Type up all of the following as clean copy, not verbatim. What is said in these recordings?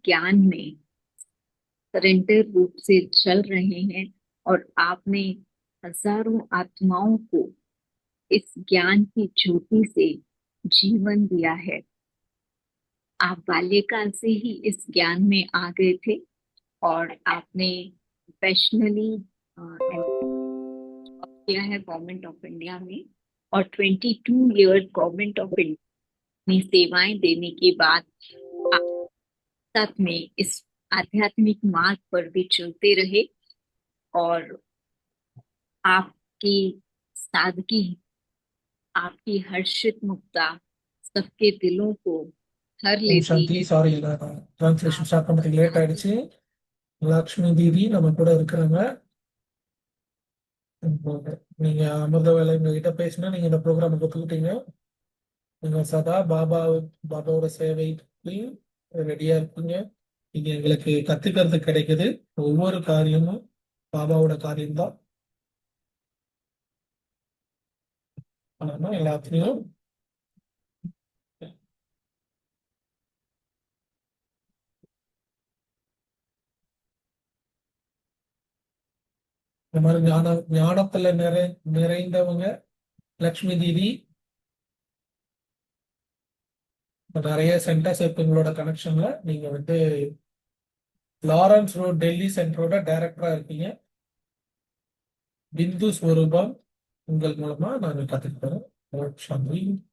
ज्ञान में सरेंडर रूप से चल रहे हैं और आपने हजारों आत्माओं को इस ज्ञान की ज्योति से जीवन दिया है। आप बाल्यकाल से ही इस ज्ञान में आ गए थे और आपने प्रोफेशनली किया है गवर्नमेंट ऑफ इंडिया में, और 22 ईयर गवर्नमेंट ऑफ इंडिया में सेवाएं देने के बाद आप साथ में इस आध्यात्मिक मार्ग पर भी चलते रहे और आपकी सादगी, आपकी हर्षित मुक्ता सबके दिलों को हर लेती சாந்தி, है। சாரி, டிரான்ஸ்லேஷன் आप ஸ்டார்ட் பண்றதுக்கு லேட் साधु ஆயிடுச்சு. லக்ஷ்மி தீதி நம்ம கூட இருக்கிறாங்க. நீங்க அமிர்த வேலை எங்ககிட்ட பேசினா நீங்க இந்த ப்ரோக்ராம் ஒத்துக்கிட்டீங்க. நீங்க சதா பாபாவோட சேவைக்கு ரெடியா இருக்கீங்க. நீங்க எங்களுக்கு கத்துக்கிறது கிடைக்குது. ஒவ்வொரு காரியமும் பாபாவோட காரியம்தான். ஆனா எல்லாத்துலயும் இந்த மாதிரி ஞானத்துல நிறைந்தவங்க லக்ஷ்மி தீதி. நிறைய சென்டர்ஸ் இருக்கு உங்களோட கனெக்ஷன்ல. நீங்க லாரன்ஸ் ரோட் டெல்லி சென்டரோட டைரக்டரா இருக்கீங்க. பிந்து ஸ்வரூபம் உங்கள் மூலமா நாங்க கத்துக்கிறோம். சாந்தி.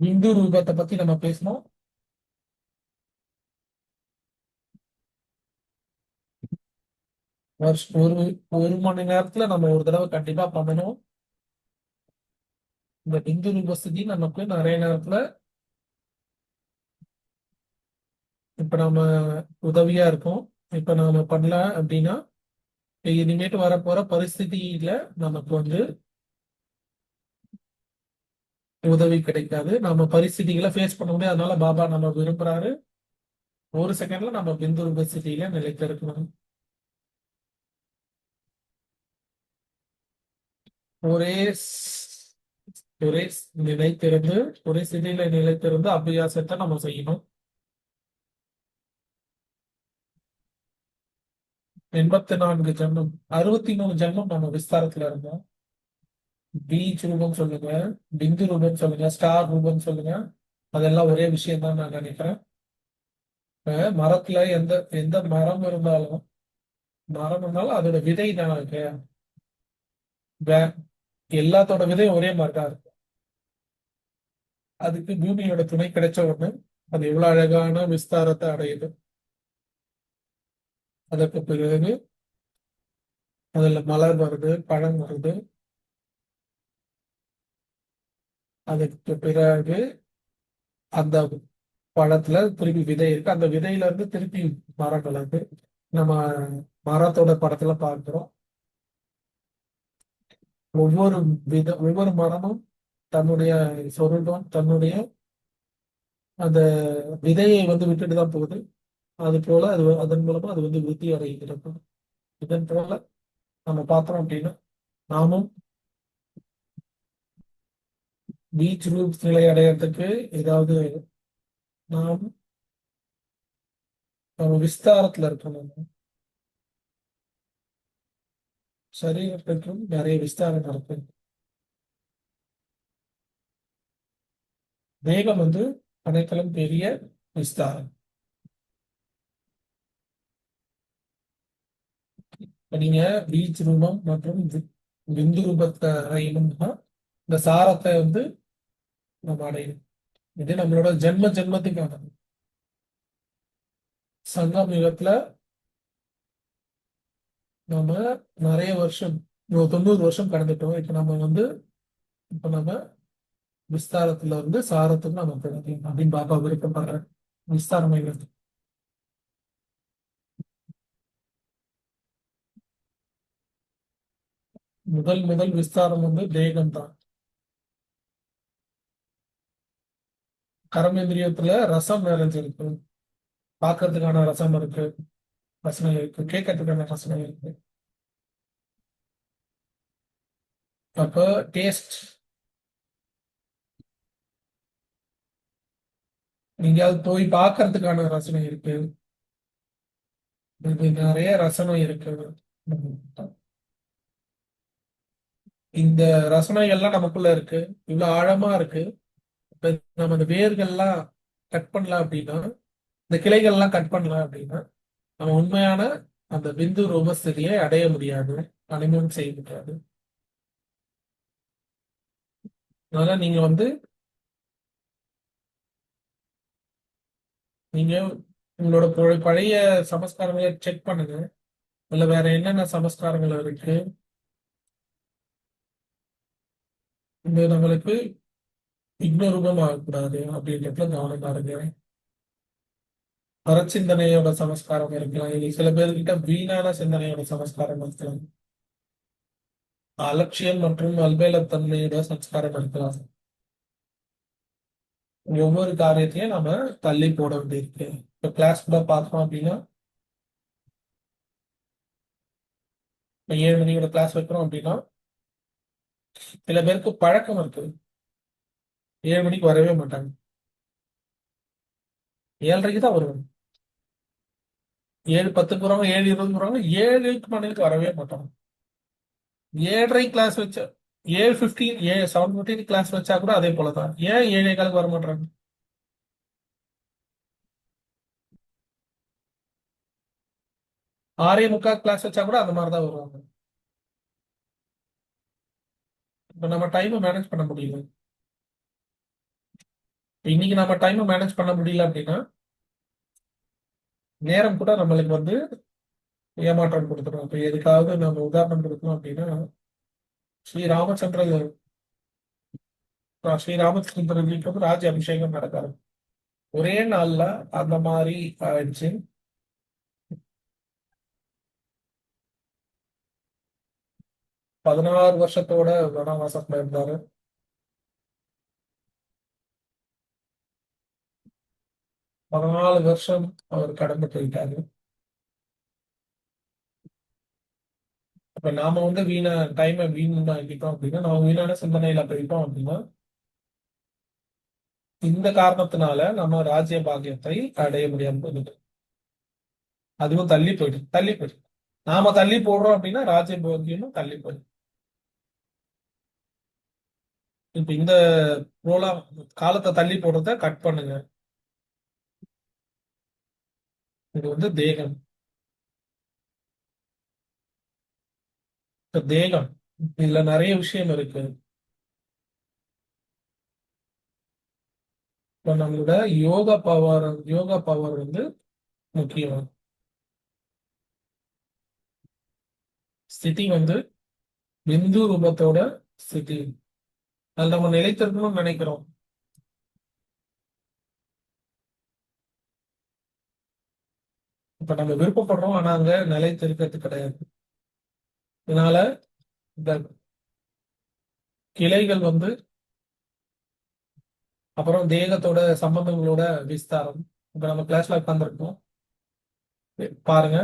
பிந்து ரூபத்தை பத்தி நம்ம பேசணும். ஒரு ஒரு மணி நேரத்துல நம்ம ஒரு தடவை கண்டிப்பா பண்ணணும். இந்த பிந்து ரூபஸ்தி நமக்கு நிறைய நேரத்துல இப்ப நம்ம உதவியா இருக்கும். இப்ப நாம பண்ணல அப்படின்னா இனிமேட்டு வரப்போற பரிஸ்திதியில நமக்கு உதவி கிடைக்காது. நம்ம பரிஸ்திதிகளை ஃபேஸ் பண்ண முடியாது. அதனால பாபா நம்ம விரும்புறாரு ஒரு செகண்ட்ல நம்ம பிந்து ரூபஸ்தியில நிலைத்து இருக்கணும். ஒரே ஒரே நிலைத்திருந்து ஒரே சிதியில நிலைத்திருந்து அபியாசத்தை நம்ம செய்யணும். 84 ஜென்மம், 63 ஜென்மம் நம்ம விஸ்தாரத்துல இருந்தோம். பீச் ரூபம் சொல்லுங்க, பிந்து ரூபம் சொல்லுங்க, ஸ்டார் ரூபம் சொல்லுங்க, அதெல்லாம் ஒரே விஷயம் தான் நான் நினைக்கிறேன். இப்ப மரத்துல எந்த எந்த மரம் இருந்தாலும் அதோட விதை தான் இருக்கு. வே- எல்லாத்தோட விதையும் ஒரே மாதிரி தான் இருக்கு. அதுக்கு பூமியோட துணை கிடைச்ச உடனே அது எவ்வளவு அழகான விஸ்தாரத்தை அடையுது. அதற்கு பிறகு அதுல மலர் வருது, பழம் வருது. அதுக்கு பிறகு அந்த பழத்துல திருப்பி விதை இருக்கு. அந்த விதையில இருந்து திருப்பி மரம் வளருது. நம்ம மரத்தோட படத்துல பார்க்கிறோம். ஒவ்வொரு ஒவ்வொரு மரமும் தன்னுடைய சொரூபம், தன்னுடைய அந்த விதையை விட்டுட்டு தான் போகுது. அது போல அதன் மூலமா அது விருத்தி அடைகிறது. இதன் போல நம்ம பார்த்தோம் அப்படின்னா நாமும் பீச் ரூப் நிலை அடையறதுக்கு ஏதாவது நாம் நம்ம விஸ்தாரத்துல இருக்கணும். சரீரத்திற்கும் நிறைய விஸ்தாரம் இருக்கு. தேகம் அனைத்திலும் பெரிய விஸ்தாரம். இப்ப நீங்க பீச் ரூபம் மற்றும் பிந்து ரூபத்தை அடையணும்னா இந்த சாரத்தை நம்ம அடையணும். இது நம்மளோட ஜென்ம ஜென்மத்துக்கானது. சங்கம் யுகத்துல நம்ம நிறைய வருஷம் 90 வருஷம் கடந்துட்டோம். இப்ப நம்ம விஸ்தாரத்துல சாரத்துக்கு நம்ம கிடைக்கும் அப்படின்னு பாபா விருப்பப்படுற விஸ்தாரமைகிறது. முதல் முதல் விஸ்தாரம் தேகம் தான். கர்மேந்திரியத்துல ரசம் நிறைஞ்சிருக்கு. பார்க்கறதுக்கான ரசம் இருக்கு, ரசனை இருக்கு, கேட்கறதுக்கான ரசனை இருக்கு. அப்ப டேஸ்ட் நீங்க அது போய் பார்க்கறதுக்கான ரசனை இருக்கு. இது நிறைய ரசனை இருக்கு. இந்த ரசனைகள்லாம் நமக்குள்ள இருக்கு. இவ்வளவு ஆழமா இருக்கு. இப்ப நம்ம இந்த வேர்கள்லாம் கட் பண்ணலாம் அப்படின்னா, இந்த கிளைகள்லாம் கட் பண்ணலாம் அப்படின்னா, நம்ம உண்மையான அந்த பிந்து ரூபஸ்திதியை அடைய முடியாது, அனுபவம் செய்ய முடியாது. அதனால நீங்க நீங்க உங்களோட பழைய சமஸ்காரங்களை செக் பண்ணுங்க. இல்ல வேற என்னென்ன சமஸ்காரங்கள் இருக்கு, இந்த நம்மளுக்கு இக்னோரூபம் ஆகக்கூடாது அப்படின்றதுல கவனம் பாருங்க. பரச்சிந்தனையோட சமஸ்காரம் இருக்கலாம், இல்லை சில பேர்கிட்ட வீணான சிந்தனையோட சமஸ்காரம் இருக்கலாம், அலட்சியம் மற்றும் அல்பேலத்தன்மையோட சம்ஸ்காரம் இருக்கலாம். ஒவ்வொரு காரியத்தையும் நம்ம தள்ளி போட வேண்டியிருக்கு. இப்ப கிளாஸ் கூட பார்த்தோம் அப்படின்னா, இப்ப 7 மணியோட கிளாஸ் வைக்கிறோம் அப்படின்னா, சில பேருக்கு பழக்கம் இருக்கு, 7 மணிக்கு வரவே மாட்டாங்க, 7:30க்கு தான் வருவாங்க. 7:10 போறாங்க, 7:20 போறாங்க, 7 மணிக்கு வரவே மாட்டாங்க. 7:30 கிளாஸ் வச்ச 7:15 7:15 கிளாஸ் வச்சா கூட அதே போலதான். ஏன் 7:15 வர மாட்டாங்க? 6:45 கிளாஸ் வச்சா கூட அந்த மாதிரிதான் வருவாங்க. இப்ப நம்ம டைமை மேனேஜ் பண்ண முடியல. இன்னைக்கு நம்ம டைமை மேனேஜ் பண்ண முடியல அப்படின்னா, நேரம் கூட நம்மளுக்கு ஏமாற்றம் கொடுத்துரும். இப்ப எதுக்காவது நம்ம உதாரணம் கொடுக்கணும் அப்படின்னா, ஸ்ரீ ராமச்சந்திர ஸ்ரீ ராமச்சந்திரனுக்கு ராஜ அபிஷேகம் நடக்காது. ஒரே நாள்ல அந்த மாதிரி ஆயிடுச்சு. 16 வருஷத்தோட வனவாசத்துல இருந்தாரு. 14 வருஷம் அவர் கடந்து போயிட்டாரு. இப்ப நாம வீணா டைமை வீணாக்கிட்டோம் அப்படின்னா, நம்ம வீணான சிந்தனையில போயிட்டோம் அப்படின்னா, இந்த காரணத்தினால நம்ம ராஜ்ய பாக்கியத்தை அடைய முடியாம போகுது. அதுவும் தள்ளி போயிடும். நாம தள்ளி போடுறோம் அப்படின்னா ராஜ்ய பாக்கியமும் தள்ளி போயிடும். இப்ப இந்த ரோலா காலத்தை தள்ளி போடுறத கட் பண்ணுங்க. இது தேகம். இப்ப தேகம் இதுல நிறைய விஷயம் இருக்கு. இப்ப நம்மளோட யோகா பவர் முக்கியம். ஸ்திதி பிந்து ரூபத்தோட ஸ்திதி. அதுல நம்ம நிலைத்திருக்கணும்னு நினைக்கிறோம். இப்ப நம்ம விருப்பப்படுறோம், ஆனா அங்க நிலைத்திருக்கிறது கிடையாது. இதனால இந்த கிளைகள் அப்புறம் தேகத்தோட சம்பந்தங்களோட விஸ்தாரம். இப்ப நம்ம கிளாஸ்ல உட்காந்துருக்கோம், பாருங்க,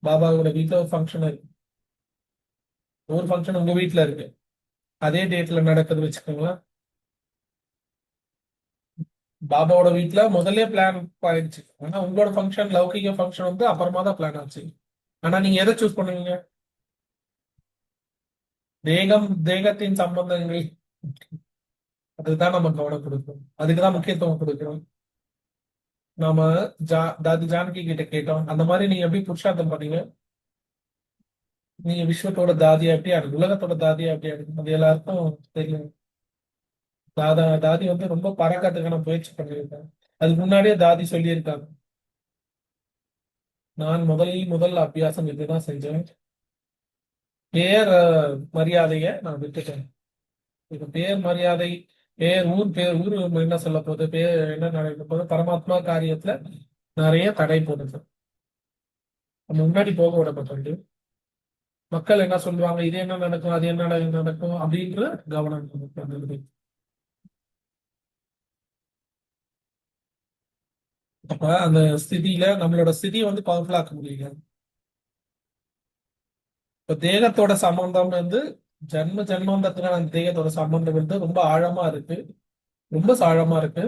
பாபாவோட வீட்டுல ஒரு ஃபங்க்ஷன் இருக்கு, ஒரு ஃபங்க்ஷன் உங்க வீட்டுல இருக்கு, அதே டேட்ல நடக்குது வச்சுக்கோங்களேன். பாபாவோட வீட்டுல முதல்ல பிளான் ஆயிடுச்சு, ஆனா உங்களோட ஃபங்க்ஷன் லௌகிக ஃபங்க்ஷன் அப்புறமா தான் பிளான் ஆச்சு. ஆனா நீங்க எதை சூஸ் பண்ணுவீங்க? தேகத்தின் சம்பந்தங்கள், அதுதான் நம்ம கவனம் கொடுக்கணும், அதுக்குதான் முக்கியத்துவம் கொடுக்கிறோம். நாம தாதி ஜானகி கிட்ட கேட்டோம், அந்த மாதிரி நீங்க எப்படி புருஷார்த்தம் பண்ணீங்க? நீங்க விஸ்வத்தோட தாதியா எப்படி ஆடு, உலகத்தோட தாதியா எப்படி ஆடு, அது எல்லாருக்கும் தெரியும். தாதி ரொம்ப பறக்கிறதுக்கான முயற்சி பண்ணியிருக்காங்க. அதுக்கு முன்னாடியே தாதி சொல்லியிருக்காங்க, நான் முதல் அபியாசம் இதுதான் செஞ்சேன், பேர் மரியாதைய நான் விட்டுட்டேன். இப்ப பேர் மரியாதை, ஊர் என்ன சொல்ல போகுது, பேர் என்ன நடக்க போகுது, பரமாத்மா காரியத்துல நிறைய தடை போடுது. நம்ம முன்னாடி போக விடப்பட்டு மக்கள் என்ன சொல்லுவாங்க, இது என்ன நடக்கும், அது என்ன நடக்கும் அப்படின்ற கவனம் நமக்கு வந்தது. அப்ப அந்த ஸ்திதியில நம்மளோட ஸ்திதியை பவர்ஃபுல் ஆக்க முடியல. இப்ப தேகத்தோட சம்பந்தம் ஜென்ம ஜென்மாந்தத்துக்கான அந்த தேகத்தோட சம்பந்தம் ரொம்ப ஆழமா இருக்கு, ரொம்ப ஆழமா இருக்கு.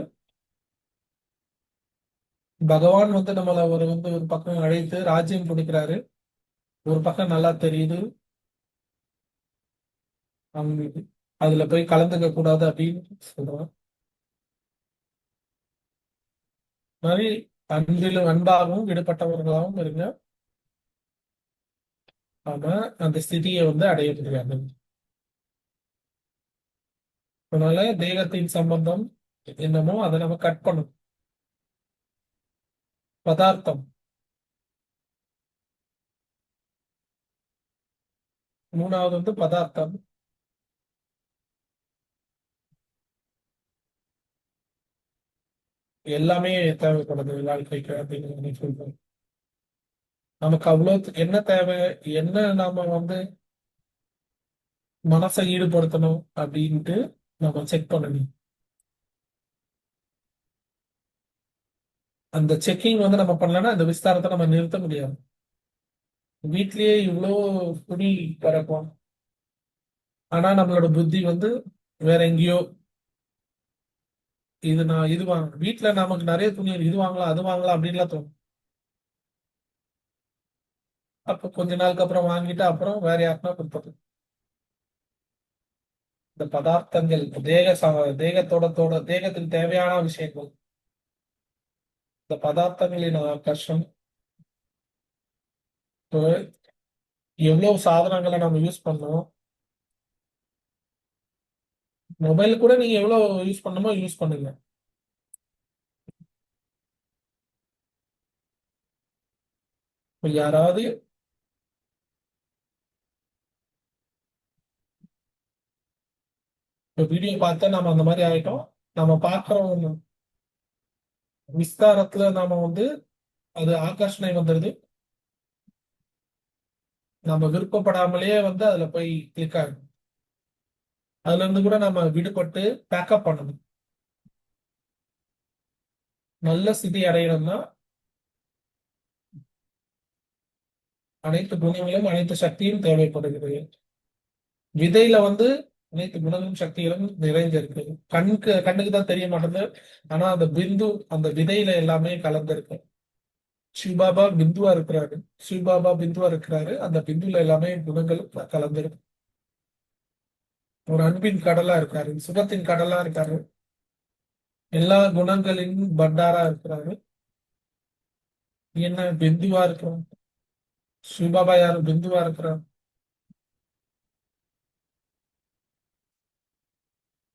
பகவான் வந்து நம்மள ஒரு பக்கம் அழைத்து ராஜ்யம் கொடுக்கிறாரு. ஒரு பக்கம் நல்லா தெரியுது அவங்களுக்கு அதுல போய் கலந்துக்க கூடாது அப்படின்னு சொல்றான். மாதிரி அன்பிலும் அன்பாகவும் விடுபட்டவர்களாகவும் இருங்க. ஆனா அந்த ஸ்திதியை வந்து அடைய முடியாது. அதனால தேகத்தின் சம்பந்தம் என்னமோ அதை நம்ம கட் பண்ணணும். பதார்த்தம். மூணாவது வந்து பதார்த்தம். எல்லாமே தேவைப்படுது வாழ்க்கைக்கு அப்படின்னு நான் சொல்றேன். நமக்கு அவ்வளவு என்ன தேவை, என்ன நாம வந்து மனசை ஈடுபடுத்தணும் அப்படின்ட்டு நம்ம செக் பண்ணணும். அந்த செக்கிங் வந்து நம்ம பண்ணலன்னா அந்த விஸ்தாரத்தை நம்ம நிறுத்த முடியாது. வீட்லயே இவ்வளோ துணி கிடக்கும். ஆனா நம்மளோட புத்தி வந்து வேற எங்கேயோ. இது வாங்க வீட்டுல நமக்கு நிறைய துணி இருக்கு, இது வாங்கலாம் அது வாங்கலாம் அப்படின்லாம் தோணும். அப்ப கொஞ்ச நாளுக்கு அப்புறம் வாங்கிட்டு அப்புறம் வேற யாருன்னா கொடுப்பது. இந்த பதார்த்தங்கள் தேகத்துக்கு தேவையான விஷயங்கள், இந்த பதார்த்தங்களின் ஆகர்ஷம். இப்போ எவ்வளவு சாதனங்களை நம்ம யூஸ் பண்ணோம். மொபைல் கூட நீங்க எவ்வளவு யூஸ் பண்ணணுமோ யூஸ் பண்ணுங்க. இப்ப யாராவது இப்ப வீடியோ பார்த்தா நம்ம அந்த மாதிரி ஆயிட்டோம். நம்ம பார்க்கிறோம் விஸ்தாரத்துல நாம வந்து அது ஆகர்ஷணை வந்துடுது. நம்ம விருப்பப்படாமலேயே வந்து அதுல போய் கிளிக் ஆகும். அதுல இருந்து கூட நம்ம விடுபட்டு பேக்கப் பண்ணணும். நல்ல ஸ்திதி அடையணும்னா அனைத்து குணங்களும் அனைத்து சக்தியும் தேவைப்படுகிறது. விதையில வந்து அனைத்து குணங்களும் சக்திகளும் நிறைந்திருக்கு. கண்ணுக்கு தான் தெரிய மாட்டேங்குது. ஆனா அந்த பிந்து அந்த விதையில எல்லாமே கலந்திருக்கு. சிவபாபா பிந்துவா இருக்கிறாரு. சிவபாபா பிந்துவா இருக்கிறாரு. அந்த பிந்துல எல்லாமே குணங்களும் கலந்திருக்கு. ஒரு அன்பின் கடலா இருக்காரு, சுகத்தின் கடலா இருக்காரு, எல்லா குணங்களின் பண்டாரா இருக்கிறாரு. என்ன பிந்துவா இருக்கிறோம். சிவபாபா யாரும் பிந்துவா இருக்கிறார்.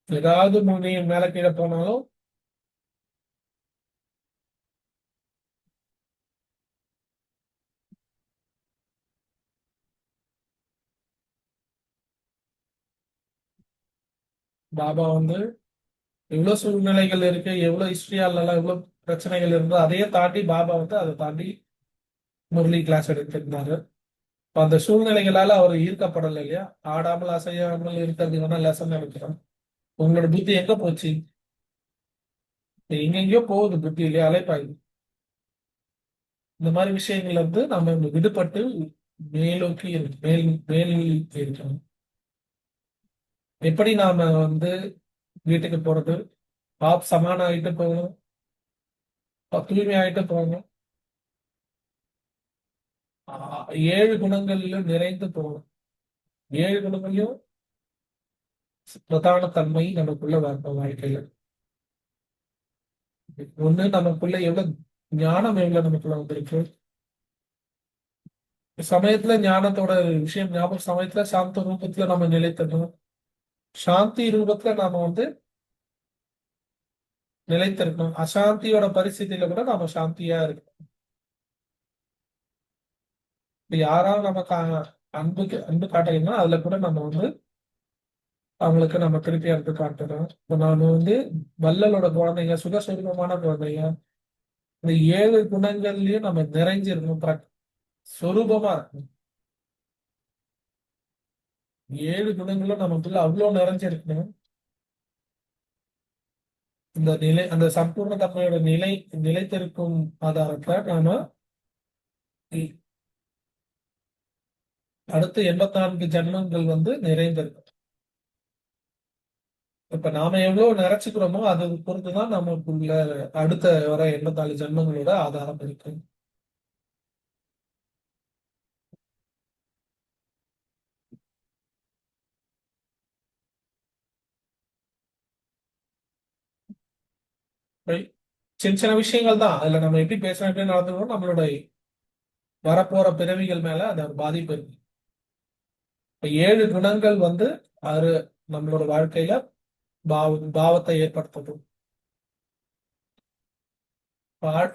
ஏதாவது நீ மேல கீழே போனாலும் பாபா வந்து எவ்வளவு சூழ்நிலைகள் இருக்கு, எவ்வளவு ஹிஸ்டரியால எவ்வளவு பிரச்சனைகள் இருந்தோ அதையே தாண்டி பாபா வந்து அதை தாண்டி முரளி கிளாஸ் எடுத்திருந்தாரு. அப்ப அந்த சூழ்நிலைகளால அவர் ஈர்க்கப்படலை இல்லையா. ஆடாமல் அசையாமல் இருக்கிறதுக்கான லெசன் எடுக்கிறோம். உங்களோட புத்தி எங்க போச்சு? எங்கெங்கயோ போகுது புத்தி இல்லையா, அலைப்பாயுது. இந்த மாதிரி விஷயங்கள்ல இருந்து நம்ம விடுபட்டு மேலோக்கி மேல் மேல் இருக்கணும். எப்படி நாம வந்து வீட்டுக்கு போறது, சமான ஆகிட்டு போகணும், தூய்மை ஆகிட்டு போகணும், 7 குணங்களிலும் நிறைந்து போகணும். 7 குணங்களையும் பிரதான தன்மை நமக்குள்ள வரணும் வாழ்க்கையில. ஒண்ணு நமக்குள்ள எவ்வளவு ஞானம் எவ்வளவு நமக்குள்ள வந்திருக்கு. சமயத்துல ஞானத்தோட விஷயம் ஞாபகம், சமயத்துல சாந்த ரூபத்துல நம்ம நிலைத்தணும். சாந்தி ரூபத்துல நாம வந்து நிலைத்திருக்கணும். அசாந்தியோட பரிస్థితిயில கூட நாம சாந்தியா இருக்கணும். இப்ப யாராவது நமக்கு அன்பு காட்டலைன்னா அதுல கூட நம்ம வந்து அவங்களுக்கு நம்ம திருப்பி அன்பு காட்டணும். இப்ப நாம வந்து வள்ளலோட குழந்தைங்க, சுகஸ்வரூபமான குழந்தைங்க. இந்த 7 குணங்கள்லயும் நம்ம நிறைஞ்சிருக்கணும். சொரூபமா இருக்கணும். 7 குணங்களும் நமக்குள்ள அவ்வளவு நிறைஞ்சிருக்கணும். இந்த நிலை, அந்த சம்பூர்ண தன்மையோட நிலைத்திருக்கும் ஆதாரத்தை நாம அடுத்த 84 ஜென்மங்கள் வந்து நிறைந்திருக்கும். இப்ப நாம எவ்வளவு நிறைச்சுக்கிறோமோ அதை பொறுத்துதான் நமக்குள்ள அடுத்த வர 84 ஜென்மங்களோட ஆதாரம் இருக்கு. Right? சின்ன சின்ன விஷயங்கள் தான் அதுல நம்ம எப்படி பேசுறோம் எப்படி நடந்துக்கிறோம் நம்மளோட வரப்போற பிறவிகள் மேல அது ஒரு பாதிப்பு இருக்கு. இப்ப 7 குணங்கள் வந்து அது நம்மளோட வாழ்க்கையில பாவத்தை ஏற்படுத்தும்.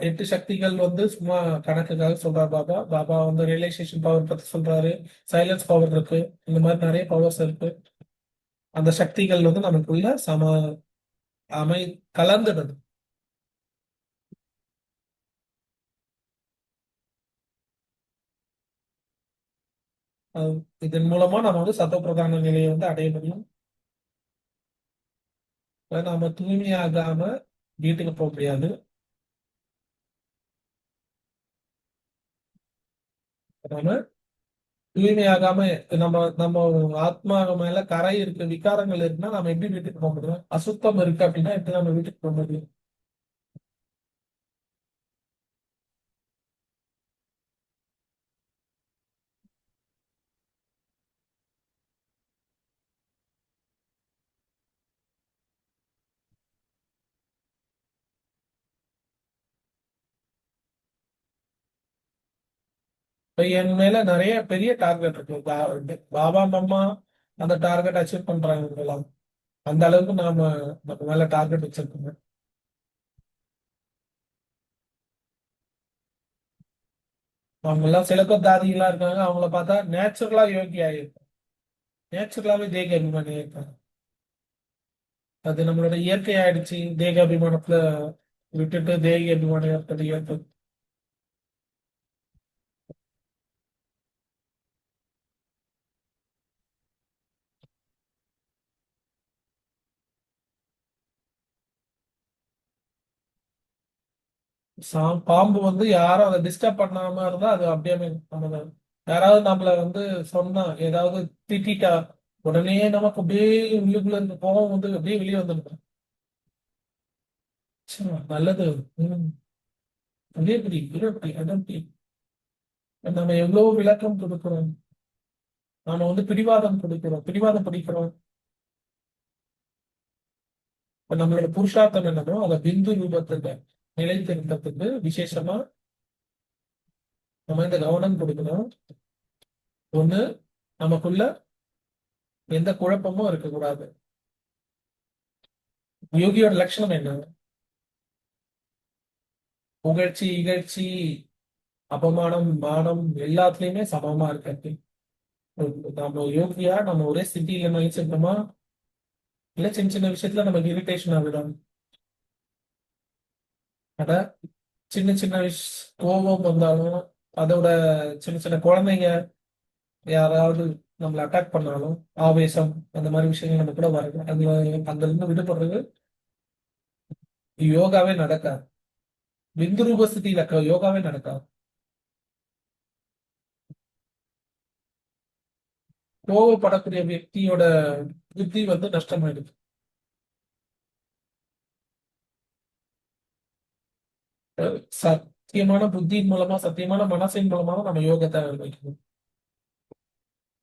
8 சக்திகள் வந்து சும்மா கணக்குக்காக சொல்றாரு பாபா. பாபா வந்து ரியலைசேஷன் பவர் பத்தி சொல்றாரு, சைலன்ஸ் பவர் இருக்கு, இந்த மாதிரி நிறைய பவர்ஸ் இருக்கு. அந்த சக்திகள் வந்து நமக்குள்ள அமை கலந்துடுது. இதன் மூலமா நம்ம வந்து சத்தப்பிரதான நிலையை வந்து அடைய முடியும். நாம தூய்மையாகாம வீட்டுக்கு போக முடியாது. நாம தூய்மையாகாம நம்ம நம்ம ஆத்மா மேல கரை இருக்கு, விகாரங்கள் இருக்குன்னா நம்ம எப்படி வீட்டுக்கு போக முடியும்? அசுத்தம் இருக்கு அப்படின்னா எப்படி நம்ம வீட்டுக்கு போக முடியும்? இப்ப என் மேல நிறைய பெரிய டார்கெட் இருக்கு. பாபா மம்மா அந்த டார்கெட் அச்சீவ் பண்றாங்க எல்லாம். அந்த அளவுக்கு நம்ம மேல டார்கெட் வச்சிருக்கோங்க. அவங்க எல்லாம் சில பேர் தாதிகளா இருக்காங்க, அவங்கள பார்த்தா நேச்சுரலா யோகி ஆயிருக்கும், நேச்சுரலாவே தேக அபிமானி ஆயிருக்காங்க. அது நம்மளோட இயற்கை ஆயிடுச்சு. தேக அபிமானத்துல விட்டுட்டு தேக அபிமானம் ஏற்பது. பாம்பு வந்து யாரும் அதை டிஸ்டர்ப் பண்ணாம இருந்தா அது அப்படியே நம்ம யாராவது நம்மள வந்து சொன்னா ஏதாவது திட்டா உடனே நமக்கு அப்படியே உள்ளுக்குள்ள இருந்து கோபம் வந்து அப்படியே வெளியே வந்துருக்கும். நல்லது. உம் அதே இப்படி இப்படி அதான் இப்படி. நம்ம எவ்வளவு விளக்கம் கொடுக்கிறோம், நாம வந்து பிடிவாதம் கொடுக்கிறோம், பிடிவாதம் பிடிக்கிறோம். இப்ப நம்மளோட புருஷார்த்தம் என்னமோ அதை பிந்து ரூபத்துல நிலைத்திருக்கிறதுக்கு விசேஷமா நம்ம இந்த கவனம் கொடுக்கணும். ஒண்ணு, நமக்குள்ள எந்த குழப்பமும் இருக்கக்கூடாது. யோகியோட லட்சணம் என்ன? புகழ்ச்சி இகழ்ச்சி அபமானம் மானம் எல்லாத்துலயுமே சமமா இருக்கிறது. நம்ம யோகியா நம்ம ஒரே சிட்டியில நினைச்சிருந்தோமா இல்ல சின்ன சின்ன விஷயத்துல நமக்கு இரிட்டேஷன் ஆகிடும். அட சின்ன சின்ன கோபம் வந்தாலும் அதோட சின்ன சின்ன குழந்தைங்க யாராவது நம்மளை அட்டாக் பண்ணாலும் ஆவேசம் அந்த மாதிரி விஷயங்கள் நம்ம கூட வருது. அதுல இருந்து விடுபடுறது யோகாவே நடக்காது. பிந்து ரூப ஸ்திதியில யோகாவே நடக்காது. கோவப்படக்கூடிய వ్యక్తిயோட புத்தி வந்து நஷ்டமாயிடுது. சத்தியமான புத்தியின் மூலமா சத்தியமான மனசின் மூலமா நம்ம யோகத்தை வைக்கணும்.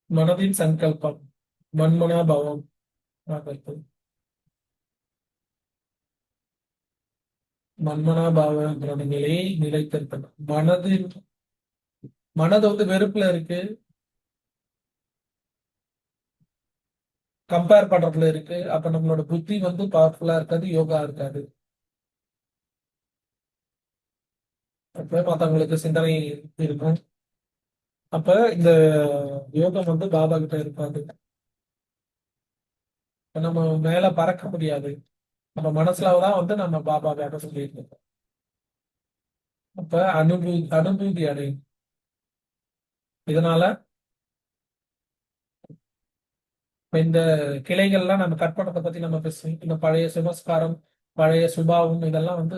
மனதின் சங்கல்பம் மன்மனா பவம் வைப்பது. மன்மனா பாவங்கிற நிலையை நிலைத்திருக்கணும். மனது வந்து வெறுப்புல இருக்கு, கம்பேர் பண்றதுல இருக்கு. அப்ப நம்மளோட புத்தி வந்து பவர்ஃபுல்லா இருக்காது, யோகா இருக்காது. அப்ப மத்தவங்களுக்கு சிந்தனை இருக்கும். அப்ப இந்த யோகம் வந்து பாபா கிட்ட இருக்காது. நம்ம மேல பறக்க முடியாது. நம்ம மனசுலதான் வந்து நம்ம பாபா கிட்ட சொல்லியிருக்கோம். அப்ப அனுபூதி அடையும். இதனால இப்ப இந்த கிளைகள்லாம் நம்ம கட் பண்றதை பத்தி நம்ம பேசுவோம். இந்த பழைய சுமஸ்காரம் பழைய சுபாவம் இதெல்லாம் வந்து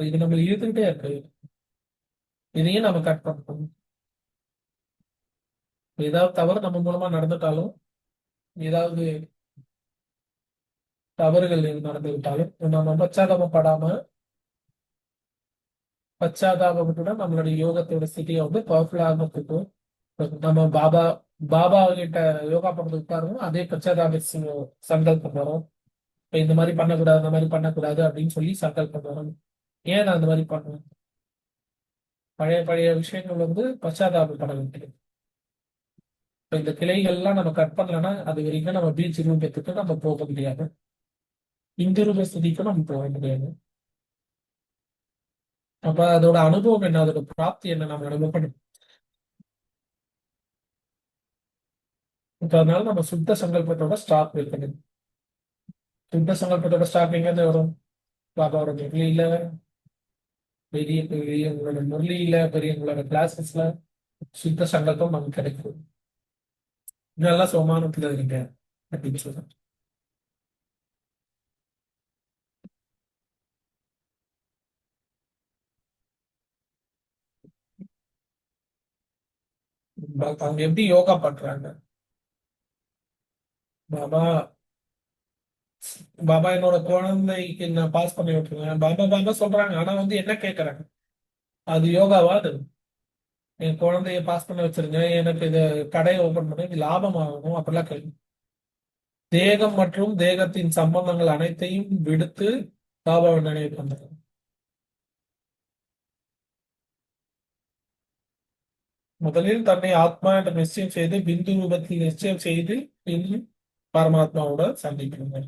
இது நம்ம இழுத்துக்கிட்டே இருக்கு. இதையும் நம்ம கட் பண்ணணும். ஏதாவது தவறு நம்ம மூலமா நடந்துட்டாலும் ஏதாவது தவறுகள் எது நடந்து விட்டாலும் நம்ம பச்சாதாபப்பட்டுதான் நம்மளுடைய யோகத்தோட ஸ்திதியை வந்து பவர்ஃபுல்லாக இருக்கும். நம்ம பாபா கிட்ட யோகா பண்றது உட்காரணும், அதே பச்சாதாப சங்கல்பம் வரும். இப்ப இந்த மாதிரி பண்ணக்கூடாது, அந்த மாதிரி பண்ணக்கூடாது அப்படின்னு சொல்லி சங்கல்பம் வரும். ஏன் நான் இந்த மாதிரி பண்ணுவேன்? பழைய பழைய விஷயங்கள் வந்து பச்சாதாபப்பட வேண்டியது. இப்ப இந்த கிளைகள்லாம் நம்ம கட் பண்ணலன்னா அது வரைக்கும் நம்ம பீச் ரூபத்துக்கு நம்ம போக முடியாது, இந்த ரூப ஸ்திதிக்கும் நம்ம போக முடியாது. அப்ப அதோட அனுபவம் என்ன, அதோட பிராப்தி என்ன, நம்ம அனுபவம். இப்ப அதனால நம்ம சுத்த சங்கல்பத்தோட ஸ்டார்ட் வைக்கணும். சுத்த சங்கல்பத்தோட ஸ்டார்ட் எங்க இருந்து வரும்? பாபாவோட முரளியில, பெரிய பெரிய உங்களோட முரளியில, பெரிய உங்களோட கிளாஸஸ்ல சுத்த சங்கல்பம் நமக்கு கிடைக்கும். இதெல்லாம் சோமானத்துல இருங்க அப்படின்னு சொல்றேன். அவங்க எப்படி யோகா பண்றாங்க? பாபா பாபா என்னோட குழந்தைக்கு நான் பாஸ் பண்ணி விட்டுருவேன், பாபா பாபா சொல்றாங்க. ஆனா வந்து என்ன கேட்கறாங்க? அது யோகாவா? அது என் குழந்தைய பாஸ் பண்ண வச்சிருங்க, எனக்கு இதை கடையை ஓபன் பண்ணி இது லாபம் ஆகணும் அப்படிலாம் கேள்வி. தேகம் மற்றும் தேகத்தின் சம்பந்தங்கள் அனைத்தையும் விடுத்து பாபாவை நினைவு பண்றாங்க. முதலில் தன்னை ஆத்மா என்ற நிச்சயம் செய்து பிந்து ரூபத்தில் நிச்சயம் செய்து பின் பரமாத்மாவோட சந்திக்கணும்.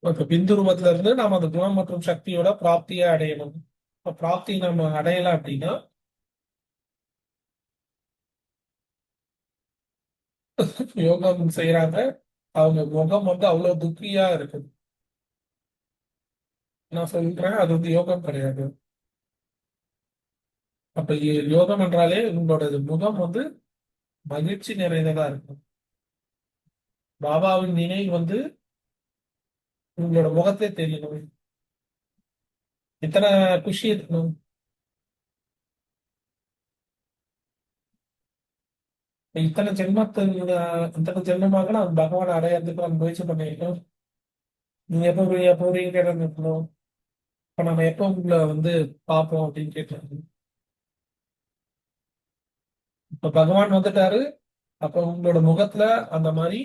இப்ப பிந்து ரூபத்துல இருந்து நாம அந்த குணம் மற்றும் சக்தியோட பிராப்தியை அடையணும். இப்ப பிராப்தி நம்ம அடையலாம் அப்படின்னா யோகம் செய்யறாங்க, அவங்க முகம் வந்து அவ்வளவு துக்கியா இருக்குது. நான் சொல்றேன் அது வந்து யோகம் கிடையாது. அப்ப யோகம் என்றாலே உங்களோட முகம் வந்து மகிழ்ச்சி நிறைந்ததா இருக்கும். பாபாவின் நினைவு வந்து உங்களோட முகத்தை தெரியணும். இத்தனை குஷி இருக்கணும். இத்தனை ஜென்மமாக நான் பகவான் அடையறதுக்கு நான் முயற்சி பண்ணிருக்கோம். நீங்க எப்போ இருக்கணும். இப்ப நம்ம எப்போ உங்களை வந்து பார்ப்போம் அப்படின்னு கேட்டாரு. இப்ப பகவான் வந்துட்டாரு. அப்ப உங்களோட முகத்துல அந்த மாதிரி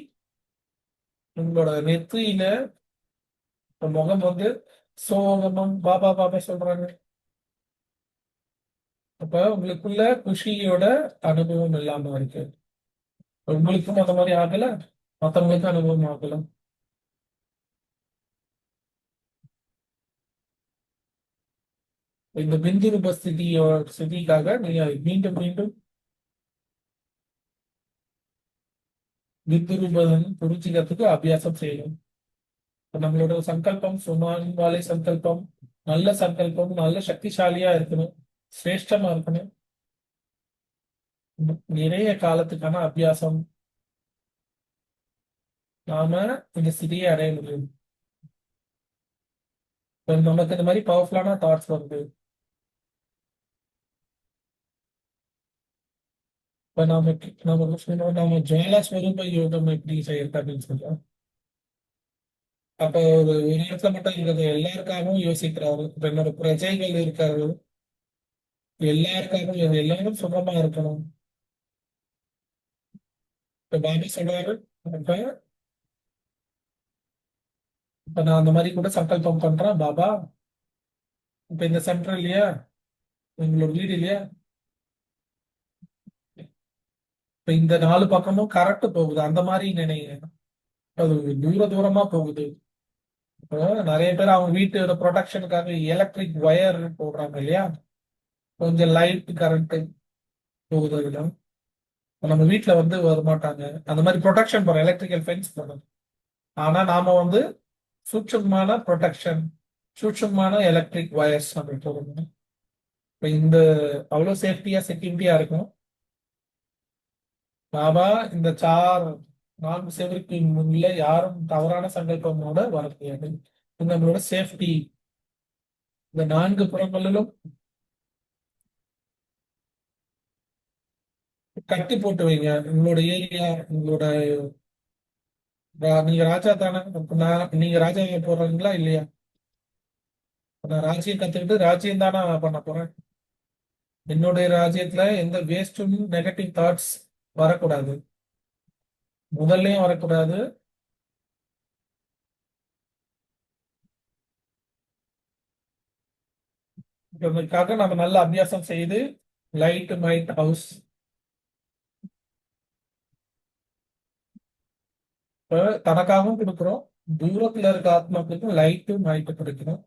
உங்களோட நெத்தியில முகம் வந்து சோகமும் பாபா பாபா சொல்றாங்க. அப்ப உங்களுக்குள்ள குஷியோட அனுபவம் இல்லாம இருக்கு. உங்களுக்கும் அந்த மாதிரி ஆகல, மத்தவங்களுக்கும் அனுபவம் ஆகல. இந்த பிந்து ரூப ஸ்திதிக்காக நீங்க மீண்டும் மீண்டும் பிந்து ரூபம் புரிஞ்சுக்கிறதுக்கு அபியாசம் செய்யணும். இப்ப நம்மளோட சங்கல்பம் சுமான்வாலை சங்கல்பம், நல்ல சங்கல்பம், நல்ல சக்திசாலியா இருக்கணும், சிரேஷ்டமா இருக்கணும். நிறைய காலத்துக்கான அபியாசம் நாம இந்த ஸ்திதியை அடைய முடியும். இப்ப நமக்கு இந்த மாதிரி பவர்ஃபுல்லான தாட்ஸ் வருது. இப்ப நாம ஜுவாலா ஸ்வரூப யோகம் எப்படி செய்யறது அப்படின்னு சொல்றோம். அப்ப ஒரு இடத்துல மட்டும் இருக்கிறது எல்லாருக்காகவும் யோசிக்கிறாரு. இப்ப என்னோட பிரஜைகள் இருக்காரு, எல்லாருக்காகவும் எல்லாரும் சுகமா இருக்கணும். இப்ப பாபா சொல்றாரு, இப்ப இப்ப நான் அந்த மாதிரி கூட சங்கல்பம் பண்றேன் பாபா. இப்ப இந்த சென்டர் இல்லையா, உங்களோட வீடு இல்லையா, இப்ப இந்த நாலு பக்கமும் கரெக்ட் போகுது அந்த மாதிரி நினைங்க. அது தூர தூரமா போகுது. இப்போ நிறைய பேர் அவங்க வீட்டோட ப்ரொடெக்ஷனுக்காக எலக்ட்ரிக் ஒயர் போடுறாங்க இல்லையா, கொஞ்சம் லைட் கரண்ட் போகுது அதுல. நம்ம வீட்டுல வந்து வரமாட்டாங்க அந்த மாதிரி ப்ரொடெக்ஷன் போறோம், எலக்ட்ரிக்கல் ஃபென்ஸ் போடுறோம். ஆனா நாம வந்து சூட்சமான ப்ரொடெக்ஷன், சூட்சமான எலக்ட்ரிக் ஒயர்ஸ் நம்ம போடணும். இப்ப இந்த அவ்வளவு சேஃப்டியா செக்யூரிட்டியா இருக்கும். பாபா இந்த நான்கு செவருக்கு முன்னில யாரும் தவறான சங்கல்பமோட வர முடியாது. இது நம்மளோட சேஃப்டி. இந்த நான்கு புறங்களிலும் கட்டி போட்டு வைங்க. உங்களோட ஏரியா, உங்களோட நீங்க ராஜா தானே, அப்ப நீங்க ராஜா போடுறீங்களா இல்லையா? நான் ராஜ்யம் கத்துக்கிட்டு ராஜ்யம் தானே பண்ண போறேன். என்னுடைய ராஜ்யத்துல எந்த வேஸ்டும் நெகட்டிவ் தாட்ஸ் வரக்கூடாது, முதல்லயும் வரக்கூடாது. இதுக்காக நம்ம நல்ல அபியாசம் செய்து லைட் மைட் ஹவுஸ். இப்ப தனக்காகவும் கொடுக்குறோம், தூரத்துல இருக்க ஆத்மாக்களுக்கும் லைட்டு மைட்டு கொடுக்கிறோம்.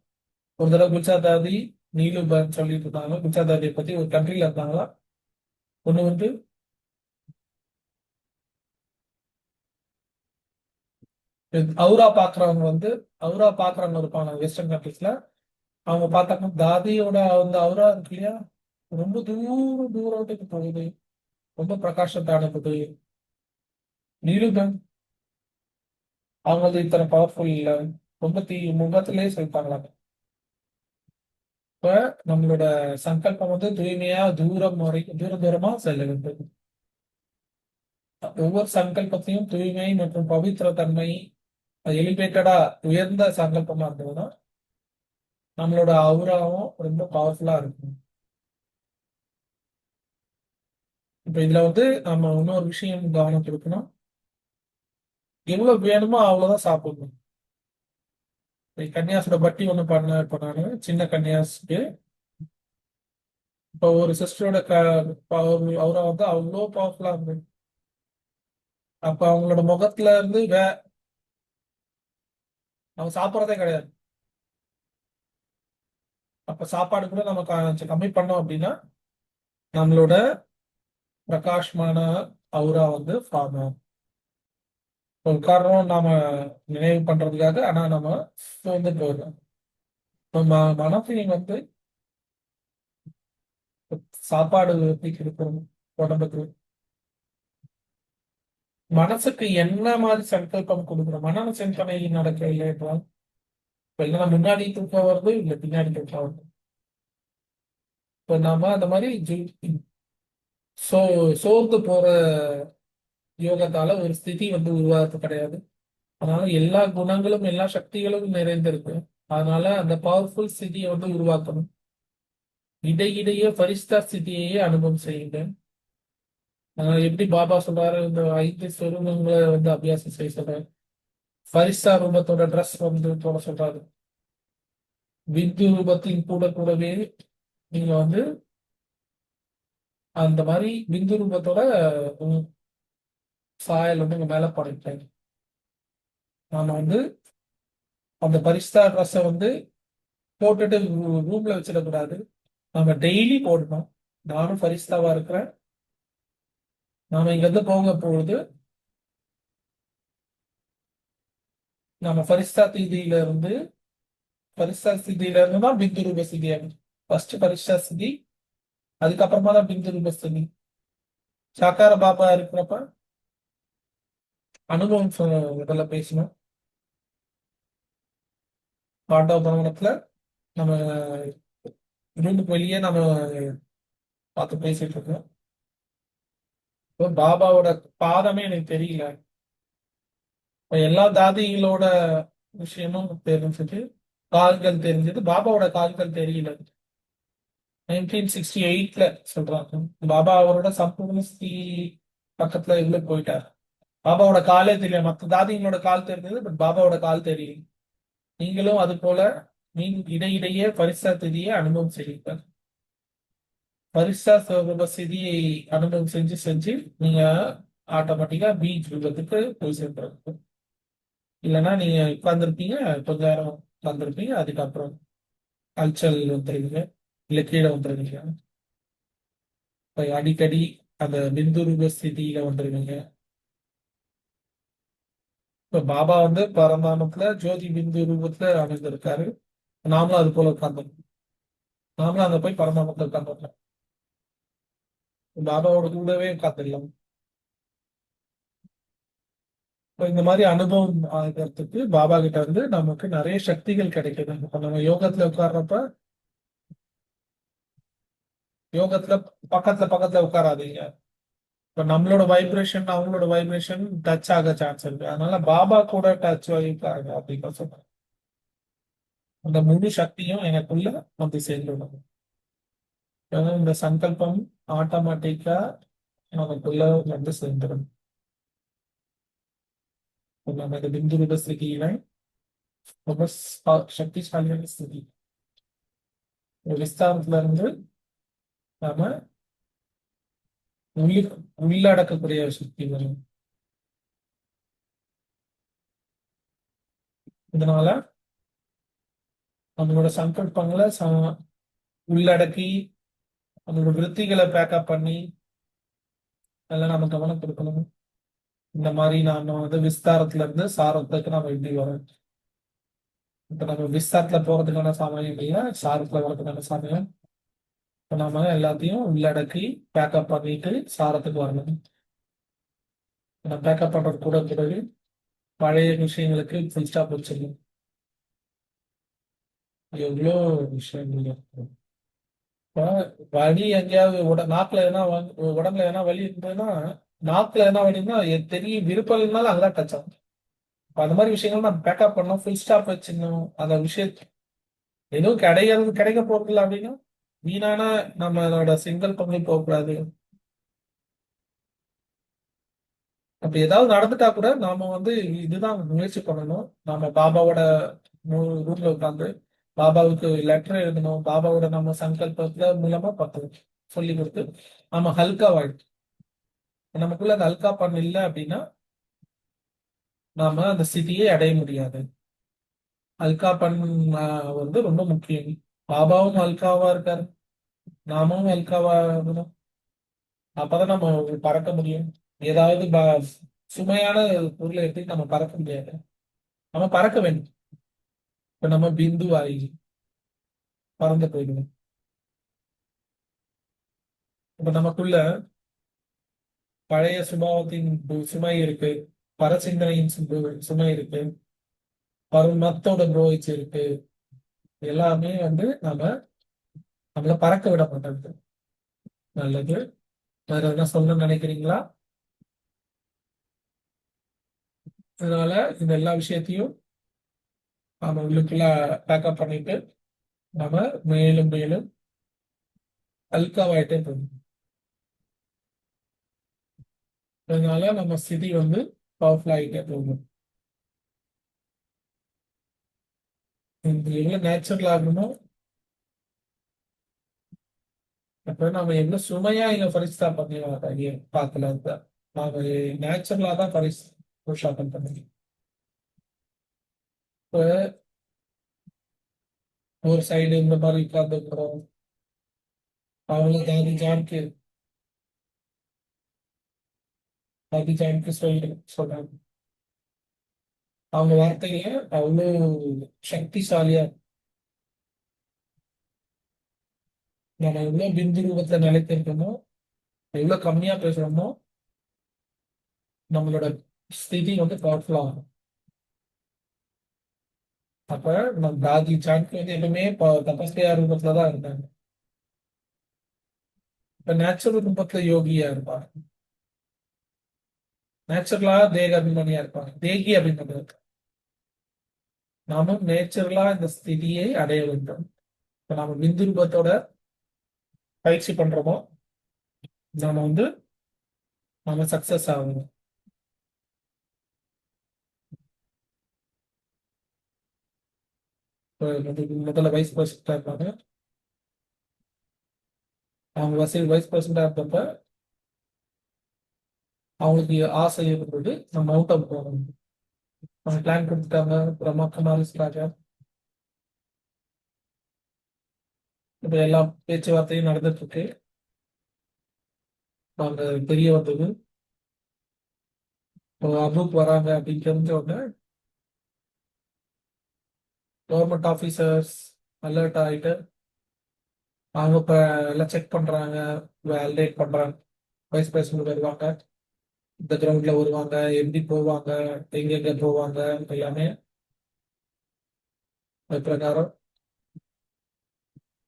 ஒரு தடவை குல்சாதாதி நீலுபர்னு சொல்லிட்டு இருந்தாங்க. குல்சாதாதியை பத்தி ஒரு கண்ட்ரில இருந்தாங்களா. ஒண்ணு வந்து அவுரா பாக்குறவங்க வந்து அவுரா பாக்குறவங்க இருப்பாங்க வெஸ்டர்ன் கண்ட்ரிஸ்ல. அவங்க பார்த்தாங்க தாதியோட அந்த அவுரா இருக்கு இல்லையா, ரொம்ப தூரம் தூரத்துக்கு போகுது, ரொம்ப பிரகாசத்தை அனுப்புது. நீலுபன் அவங்களது இத்தனை பவர்ஃபுல் இல்ல, ரொம்ப முகத்திலேயே சொல்லிட்டாங்களாங்க. இப்ப நம்மளோட சங்கல்பம் வந்து தூய்மையா தூரம் வரைக்கும் தூரம் தூரமா செல்ல வேண்டும். ஒவ்வொரு சங்கல்பத்தையும் தூய்மை மற்றும் பவித்திர தன்மை எலிவேட்டடா உயர்ந்த சங்கல்பமா இருந்ததுன்னா நம்மளோட அவுராவும் ரொம்ப பவர்ஃபுல்லா இருக்கும். இப்ப இதுல வந்து நம்ம இன்னொரு விஷயம் கவனம் கொடுக்கணும். எவ்வளவு வேணுமோ அவ்வளவுதான் சாப்பிடணும். கன்னியாஸோட பட்டி ஒண்ணு பண்ண இப்ப நானு சின்ன கன்னியாஸ்க்கு இப்ப ஒரு சிஸ்டரோட அவுரா வந்து அவ்வளோ பவர்ஃபுல்லா இருந்தது. அப்ப அவங்களோட முகத்துல இருந்து அவங்க சாப்பிட்றதே கிடையாது. அப்ப சாப்பாடு கூட நம்ம கொஞ்சம் கம்மி பண்ணோம் அப்படின்னா நம்மளோட பிரகாஷ்மான அவுரா வந்து ஃபார்ம் ஆகும். ஒரு காரணம் நாம நினைவு பண்றதுக்காக, ஆனா நம்ம வந்து போயிடும். நம்ம மனசை வந்து சாப்பாடு எப்படி கொடுக்கணும் உடம்புக்கு, மனசுக்கு என்ன மாதிரி சங்கல்பம் கொடுக்கணும், மன சிந்தனை நடக்க இல்லை என்றால் இப்ப இல்லைன்னா முன்னாடி தூக்கம் வருது இல்லை பின்னாடி தூக்கம் வருது. இப்ப நாம அந்த மாதிரி சோ சோர்ந்து போற யோகத்தால ஒரு ஸ்திதி வந்து உருவாகிறது கிடையாது. அதனால எல்லா குணங்களும் எல்லா சக்திகளும் நிறைந்திருக்கு. அதனால அந்த பவர்ஃபுல் ஸ்திதியை வந்து உருவாக்கணும். இடையிடையே பரிஸ்தா ஸ்திதியையே அனுபவம் செய்யுங்க. அதனால எப்படி பாபா சொல்றாரு, இந்த 5 சொரூபங்களை வந்து அபியாசம் செய்ய சொல்றாரு. பரிஸ்தா ரூபத்தோட ட்ரெஸ் வந்து போட சொல்றாரு. விந்து ரூபத்தின் கூட கூடவே நீங்க வந்து அந்த மாதிரி விந்து ரூபத்தோட சாயல் வந்து உங்க மேல படைப்பேன். நாம வந்து அந்த பரிஸ்தா ட்ரெஸ்ஸை வந்து போட்டுட்டு ரூம்ல வச்சிடக்கூடாது, நம்ம டெய்லி போடணும். நானும் பரிஸ்தாவா இருக்கிறேன், நாம இங்க இருந்து போக பொழுது நம்ம பரிஸ்தா ஸ்திதியில இருந்து தான் பிந்து ரூப ஸ்திதி ஆகும். ஃபர்ஸ்ட் பரிஸ்தா ஸ்திதி, அதுக்கப்புறமா தான் பிந்து ரூப ஸ்திதி. சாக்கார பாபா இருக்கிறப்ப அனுபவம் முதல்ல பேசணும். பாண்டவ பவனத்துல நம்ம ரூமுக்கு வெளியே நம்ம பார்த்து பேசிட்டு இருக்கோம். இப்போ பாபாவோட பாதமே எனக்கு தெரியல. இப்ப எல்லா தாதிகளோட விஷயமும் தெரிஞ்சுட்டு கால்கள் தெரிஞ்சது, பாபாவோட கால்கள் தெரியல. 1968 சொல்றாங்க. பாபா அவரோட சம்பூர்ண ஸ்ரீ பக்கத்துல இவ்வளவு போயிட்டார். பாபாவோட காலே தெரியல, மற்ற தாதிகளோட கால் தெரிஞ்சது, பட் பாபாவோட கால் தெரியல. நீங்களும் அது போல இடையிடையே பரிசா திதியை அனுபவம் செய்யுங்கள். பரிசா ஸ்திதியை அனுபவம் செஞ்சு செஞ்சு நீங்க ஆட்டோமேட்டிக்கா பீச் விபத்துக்கு போய் சேர்ந்துருக்கும். இல்லைன்னா நீங்க உட்கார்ந்துருப்பீங்க, கொஞ்ச நேரம் உட்கார்ந்துருப்பீங்க, அதுக்கப்புறம் கல்ச்சல் வந்துருவீங்க, இல்லை கீழே வந்துருவீங்க. இப்ப அடிக்கடி அந்த பிந்து ரூப ஸ்திதியில வந்துருவீங்க. இப்ப பாபா வந்து பரந்தாமத்துல ஜோதி பிந்து ரூபத்துல அமைந்திருக்காரு. நாமளும் அது போல உட்கார்ந்துருக்கோம். நாமளும் அங்க போய் பரந்தாமத்துல உட்கார்ந்துருக்கோம். பாபாவோட கூடவே உட்கார்ந்துடலாம். இப்போ இந்த மாதிரி அனுபவம் ஆகிறதுக்கு பாபா கிட்ட வந்து நமக்கு நிறைய சக்திகள் கிடைக்குது. இப்ப நம்ம யோகத்துல உட்கார்றப்ப யோகத்துல பக்கத்துல பக்கத்துல உட்காராதீங்க. இப்ப நம்மளோட வைப்ரேஷன் அவங்களோட வைப்ரேஷன் டச் ஆக சான்ஸ் இருக்கு. அதனால பாபா கூட டச் ஆகிருக்காங்க அப்படின்னு சொல்றாங்க. அந்த முழு சக்தியும் எனக்குள்ள வந்து சேர்ந்துடும். ஏன்னா இந்த சங்கல்பம் ஆட்டோமேட்டிக்கா நமக்குள்ள வந்து சேர்ந்துடும். நம்ம இந்த பிந்து ரூப ஸ்திதியில ரொம்ப சக்திசாலியான ஸ்திதி. ஒரு விஸ்தாரத்துல இருந்து நாம உள்ளடக்கக்கூடிய சக்தி வரும். இதனால நம்மளோட சங்கல்பங்களை உள்ளடக்கி நம்மளோட விருத்திகளை பேக்கப் பண்ணி அதெல்லாம் நம்ம கவனம் கொடுக்கணும். இந்த மாதிரி நாம வந்து விஸ்தாரத்துல இருந்து சாரத்துக்கு நம்ம எப்படி வரோம். இப்ப நம்ம விஸ்தாரத்துல போறதுக்கான சமயம் இல்லையா, சாரத்துல வர்றதுக்கான சமயம். இப்ப நாம எல்லாத்தையும் உள்ளடக்கி பேக்கப் பண்ணிட்டு சாரத்துக்கு வரணும். நம்ம பேக்கப் பண்றது கூட பிறகு பழைய விஷயங்களுக்கு ஃபுல் ஸ்டாப் வச்சிடணும். எவ்வளோ விஷயங்கள் இருக்கு. இப்ப வலி எங்கேயாவது நாக்குல எதனா உடம்புல எதனா வலி இருந்ததுன்னா, நாக்குல எதனா வலி இருந்தா தெரிய விருப்பம் இருந்தாலும் அங்கதான் டச் ஆகும். இப்ப அந்த மாதிரி விஷயங்கள் நம்ம பேக்கப் பண்ணணும், ஃபுல் ஸ்டாப் வச்சிடணும். அந்த விஷயத்து எதுவும் கிடைக்க போறதில்ல அப்படின்னா வீணான நம்மளோட சிங்கிள் பண்ணி போகக்கூடாது. அப்படி ஏதாவது நடந்துட்டா கூட நாம வந்து இதுதான் முயற்சி பண்ணணும். நாம பாபாவோட ரூம்ல உட்காந்து பாபாவுக்கு லெட்டர் எழுதணும். பாபாவோட நம்ம சங்கல்பத்துல மூலமா பார்க்கணும் சொல்லி கொடுத்து நம்ம ஹல்கா வாழ்க்கை நமக்குள்ள அந்த ஹல்கா பண்ண இல்லை அப்படின்னா நாம அந்த ஸ்திதியை அடைய முடியாது. ஹல்கா வந்து ரொம்ப முக்கியம். பாபாவும் ஹல்காவா இருக்காரு, நாமும் ஹல்காவா இருக்கணும். அப்பதான் நம்ம பறக்க முடியும். ஏதாவது சுமையான பொருளை எடுத்து நம்ம பறக்க முடியாது. நம்ம பறக்க வேண்டும். இப்ப நம்ம பிந்து ஆகி பறந்து போயிடுவோம். இப்ப நமக்குள்ள பழைய சுபாவத்தின் சுமை இருக்கு, பரசிந்தனையின் சுமை இருக்கு, பருமத்தோட நோய்ச்சி இருக்கு. எல்லாமே வந்து நம்மள பறக்க விட மாட்டேங்குது. நல்லது. வேற என்ன சொல்லணும்னு நினைக்கிறீங்களா? அதனால இந்த எல்லா விஷயத்தையும் நாம உள்ளுக்குள்ள பேக்கப் பண்ணிட்டு நம்ம மேலும் மேலும் அல்காவாயிட்டே போகணும். அதனால நம்ம ஸ்திதி வந்து பவர்ஃபுல் ஆகிட்டே போகணும். எவ்வளவு நேச்சுரல் ஆகணுமோ அப்ப நம்ம என்ன சுமையா இங்க பரிசா பண்ணி பார்க்கல. நாம நேச்சுரலா தான் புருஷாக்கம் பண்ணி இப்ப ஒரு சைடு இந்த மாதிரி உட்கார்ந்துக்கிறோம். அவங்கள ஜாதி ஜானுக்கு சொல்றாங்க. அவங்க வார்த்தையில அவ்வளவு சக்திசாலியா நம்ம எவ்வளவு பிந்து ரூபத்துல நிலைத்திருக்கோமோ, எவ்வளவு கம்மியா பேசுறோமோ நம்மளோட ஸ்திதி வந்து பவர்ஃபுல் ஆகும். அப்ப நம்ம தாதி சான்க்கு வந்து எப்பவுமே தபஸ்யா ரூபத்துலதான் இருந்தாங்க. இப்ப நேச்சுரல் ரூபத்துல யோகியா இருப்பாங்க. நேச்சுரலா தேக அபிமானியா இருப்பாங்க, தேகி அபிமானியா இருப்பாங்க. நாமும் நேச்சுரலா இந்த ஸ்திதியை அடைய வேண்டும். இப்ப நாம பிந்து ரூபத்தோட பயிற்சி பண்றோமோ நாம வந்து நாம சக்சஸ் ஆகணும். முதல்ல வைஸ் பிரசிடண்டா இருப்பாங்க. அவங்க வைஸ் பிரசிடண்டா இருந்தப்ப அவங்களுக்கு ஆசை இருந்தது நம்ம அவுட் ஆஃப் போகணும். அவங்க பிளான் கொடுத்துட்டாங்க. பிரம்மா குமாரிஸ் ராஜா இப்ப எல்லா பேச்சுவார்த்தையும் நடந்துட்டு இருக்கு. அவங்க தெரிய வந்தது அப்ரூப் வராங்க அப்படின்னு தெரிஞ்ச உடனே கவர்மெண்ட் ஆஃபீஸர்ஸ் அலர்ட் ஆகிட்டு அவங்க இப்ப எல்லாம் செக் பண்றாங்க, வேலிடேட் பண்றாங்க. வைஸ் பிரசிடென்ட் வருவாங்க, இந்த கிரவுண்ட்ல வருவாங்க, எப்படி போவாங்க, எங்க போவாங்க, எல்லாமே அது பிரகாரம்.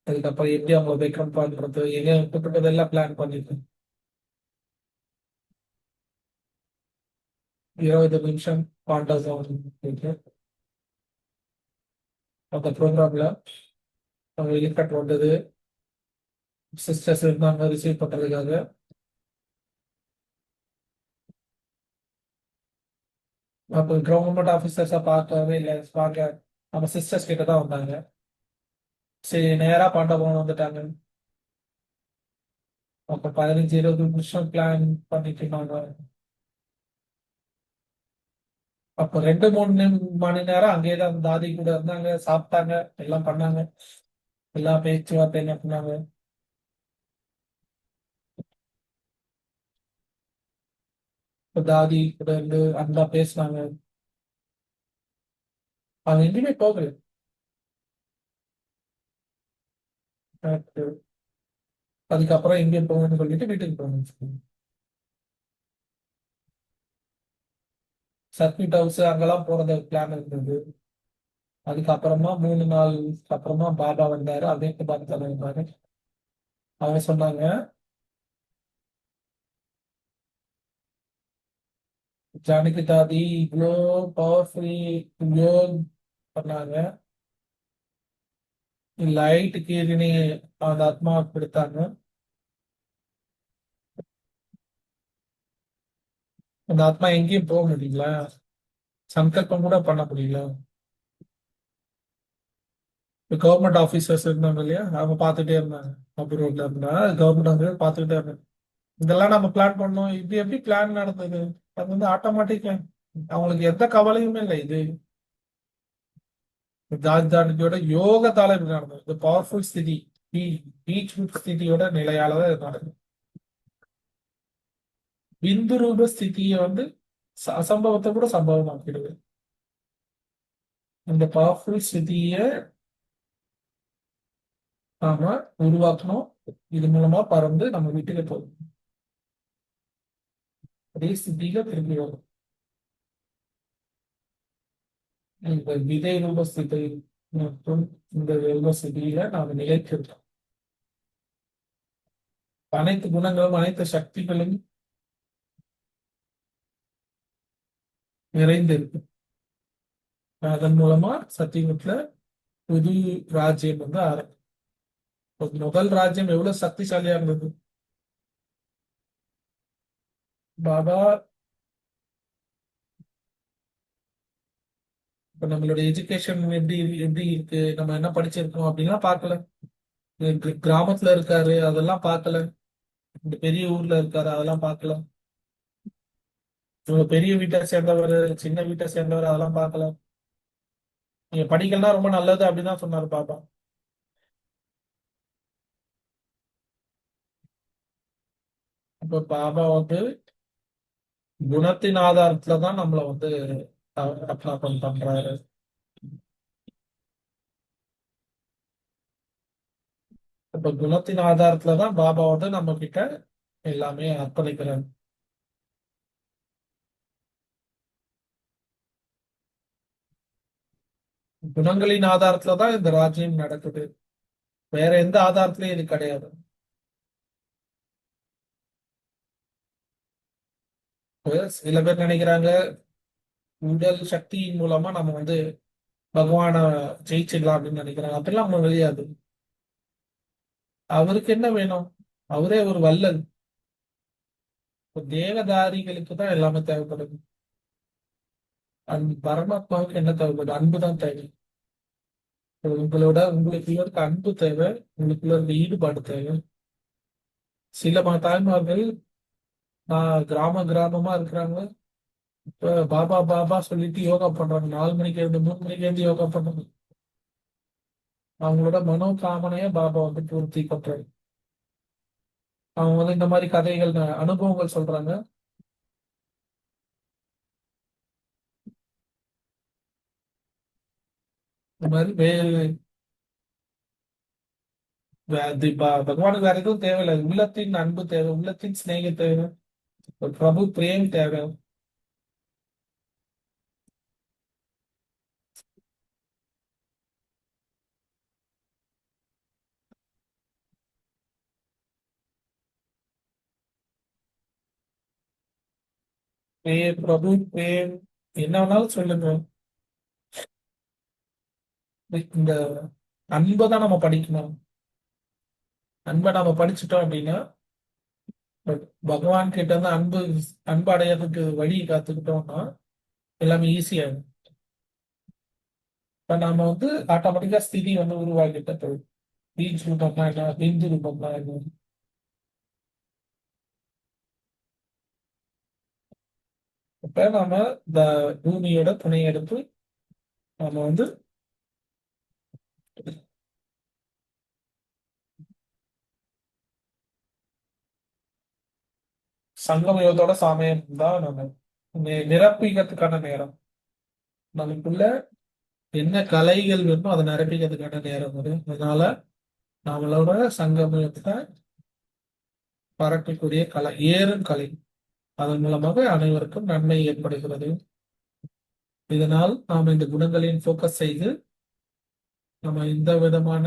அதுக்கப்புறம் எப்படி அவங்க வெல்கம் பண்றது, எங்க கூப்பிட்டதெல்லாம் பிளான் பண்ணிருக்கு. 20 நிமிஷம் பாண்டா போயிட்டு அந்த ப்ரோக்ராம்ல அவங்க ஹெலிகாப்டர் வந்தது, சிஸ்டர்ஸ் இருந்தாங்க ரிசீவ் பண்றதுக்காக. அப்போ கவர்மெண்ட் ஆஃபீஸர்ஸா பார்க்கவே இல்லை, பார்க்க நம்ம சிஸ்டர்ஸ் கிட்ட தான் வந்தாங்க. சரி நேரா பாண்டவம் வந்துட்டாங்க. அப்போ 15-20 நிமிஷம் பிளான் பண்ணிட்டு இருந்தாங்க. அப்போ 2-3 மணி நேரம் அங்கேயே தான் தாதி கூட இருந்தாங்க, சாப்பிட்டாங்க, எல்லாம் பண்ணாங்க, எல்லா பேச்சுவார்த்தை என்ன பண்ணாங்க. இப்போ தாதி கூட இருந்து அன்பா பேசினாங்க. அவங்க எங்கேயுமே போகல. அதுக்கப்புறம் எங்கே போகணும்னு சொல்லிட்டு வீட்டுக்கு போகணும். சர்க்கியூட் ஹவுஸ் அங்கெல்லாம் போறது பிளான் இருந்தது. அதுக்கப்புறமா 3 நாள் அப்புறமா பாபா வந்தாரு, அதே பாபா வந்தாரு. அவங்க சொன்னாங்க, ஜானகி தாதி இவ்வளோ பவர்ஃபுல்லி இவ்வளோ பண்ணாங்க, லைட் கீழினி அந்த ஆத்மா கொடுத்தாங்க. அந்த ஆத்மா எங்கேயும் போக முடியல, சங்கல்பம் கூட பண்ண முடியல. கவர்மெண்ட் ஆபீசர்ஸ் இருந்தாங்க இல்லையா, அவங்க பார்த்துட்டே இருந்தாங்க. அப்ரூவ்ல இருந்தா கவர்மெண்ட் ஆஃபீஸர் பார்த்துக்கிட்டே இருந்தாங்க. இதெல்லாம் நம்ம பிளான் பண்ணோம், இது எப்படி பிளான் நடந்தது? அது வந்து ஆட்டோமேட்டிக்கா அவங்களுக்கு எந்த கவலையுமே இல்லை. இது ஜான்ஜானகியோட யோகத்தால இது நடந்தது. இந்த பவர்ஃபுல் ஸ்திதி, பீச் ஸ்திதியோட நிலையாலதான் இது நடக்குது. பிந்து ரூப ஸ்திதியை வந்து அசம்பவத்தை கூட சம்பவமாக்கிடுது. இந்த பவர்ஃபுல் ஸ்திதியை நாம உருவாக்கணும். இது மூலமா பறந்து நம்ம வீட்டுக்கு போகும். அதே ஸ்திதியில திரும்பி வரும். இந்த விதை ரூப ஸ்திதி மற்றும் இந்த ரூப ஸ்திதியில நாம நிலைத்திருக்கோம். அனைத்து குணங்களும் அனைத்து சக்திகளும் நிறைந்திருக்கு. அதன் மூலமா சத்தியுகத்துல புது ராஜ்யம் வந்து ஆரம்பிக்கும். முதல் ராஜ்யம் எவ்வளவு சக்திசாலியா இருந்தது. பாபா இப்ப நம்மளுடைய எஜுகேஷன் எப்படி எப்படி இருக்கு, நம்ம என்ன படிச்சிருக்கோம் அப்படின்லாம் பார்க்கல. கிராமத்துல இருக்காரு அதெல்லாம் பார்க்கல, இந்த பெரிய ஊர்ல இருக்காரு அதெல்லாம் பார்க்கல, இவங்க பெரிய வீட்டை சேர்ந்தவர் சின்ன வீட்டை சேர்ந்தவர் அதெல்லாம் பார்க்கல. நீங்க படிக்கலாம் ரொம்ப நல்லது அப்படின்னு தான் சொன்னாரு பாபா. இப்ப பாபா வந்து குணத்தின் ஆதாரத்துலதான் நம்மள வந்து அப்னாபம் பண்றாரு. இப்ப குணத்தின் ஆதாரத்துலதான் பாபா வந்து நம்ம கிட்ட எல்லாமே அர்ப்பணிக்கிறாரு. குணங்களின் ஆதாரத்துலதான் இந்த ராஜ்யம் நடக்குது, வேற எந்த ஆதாரத்திலயும் இது கிடையாது. இப்ப சில பேர் நினைக்கிறாங்க உடல் சக்தியின் மூலமா நம்ம வந்து பகவானை ஜெயிச்சிடலாம் அப்படின்னு நினைக்கிறாங்க. அப்படிலாம் நம்ம வெளியாது. அவருக்கு என்ன வேணும்? அவரே ஒரு வள்ளல். இப்ப தேவதாரிகளுக்கு தான் எல்லாமே தேவைப்படுது. பரமாத்மாவுக்கு என்ன தேவைப்படுது? அன்பு தான் தேவை. உங்களுக்குள்ள இருக்க அன்பு தேவை, உங்களுக்குள்ள இருக்க ஈடுபாடு தேவை. சில தாய்மார்கள் கிராம கிராமமா இருக்கிறாங்க, இப்ப பாபா பாபா சொல்லிட்டு யோகா பண்றாங்க, 4 மணிக்கு இருந்து 3 மணிக்கு இருந்து யோகா பண்றாங்க. அவங்களோட மனோகாமனைய பாபா வந்து பூர்த்தி பண்றாரு. அவங்க வந்து இந்த மாதிரி கதைகள் அனுபவங்கள் சொல்றாங்க. இந்த மாதிரி பகவானுக்கு வேற எதுவும் தேவையில்லை. உள்ளத்தின் அன்பு தேவை, உள்ளத்தின் சிநேகம் தேவை, ஒரு பிரபு பிரேம் தேவை. பிரபு பிரேம் என்ன வேணாலும் சொல்லுங்க. இந்த அன்பை தான் நம்ம படிக்கணும். அன்பை நம்ம படிச்சுட்டோம் அப்படின்னா பகவான் கிட்ட இருந்து அன்பு அடையறதுக்கு வழி காத்துக்கிட்டோம்னா எல்லாமே ஈஸியாகும். இப்ப நாம ஆட்டோமேட்டிக்கா ஸ்திதி உருவாக்கிட்ட போயிடும். பீச் ரூபம்னா என்ன, பிந்து ரூபம்னா என்ன. இப்ப நாம இந்த பூமியோட துணை எடுத்து நாம சங்கமயோகத்தோட சாமயம் தான் நம்ம நிரப்பிக்கிறதுக்கான நேரம். நமக்குள்ள என்ன கலைகள் வேணுமோ அதை நிரப்பிக்கிறதுக்கான நேரம் வரும். அதனால நம்மளோட சங்கமயத்தை பறக்கக்கூடிய கலை ஏறும் கலை. அதன் மூலமாக அனைவருக்கும் நன்மை ஏற்படுகிறது. இதனால் நாம் இந்த குணங்களின் போக்கஸ் செய்து நம்ம எந்த விதமான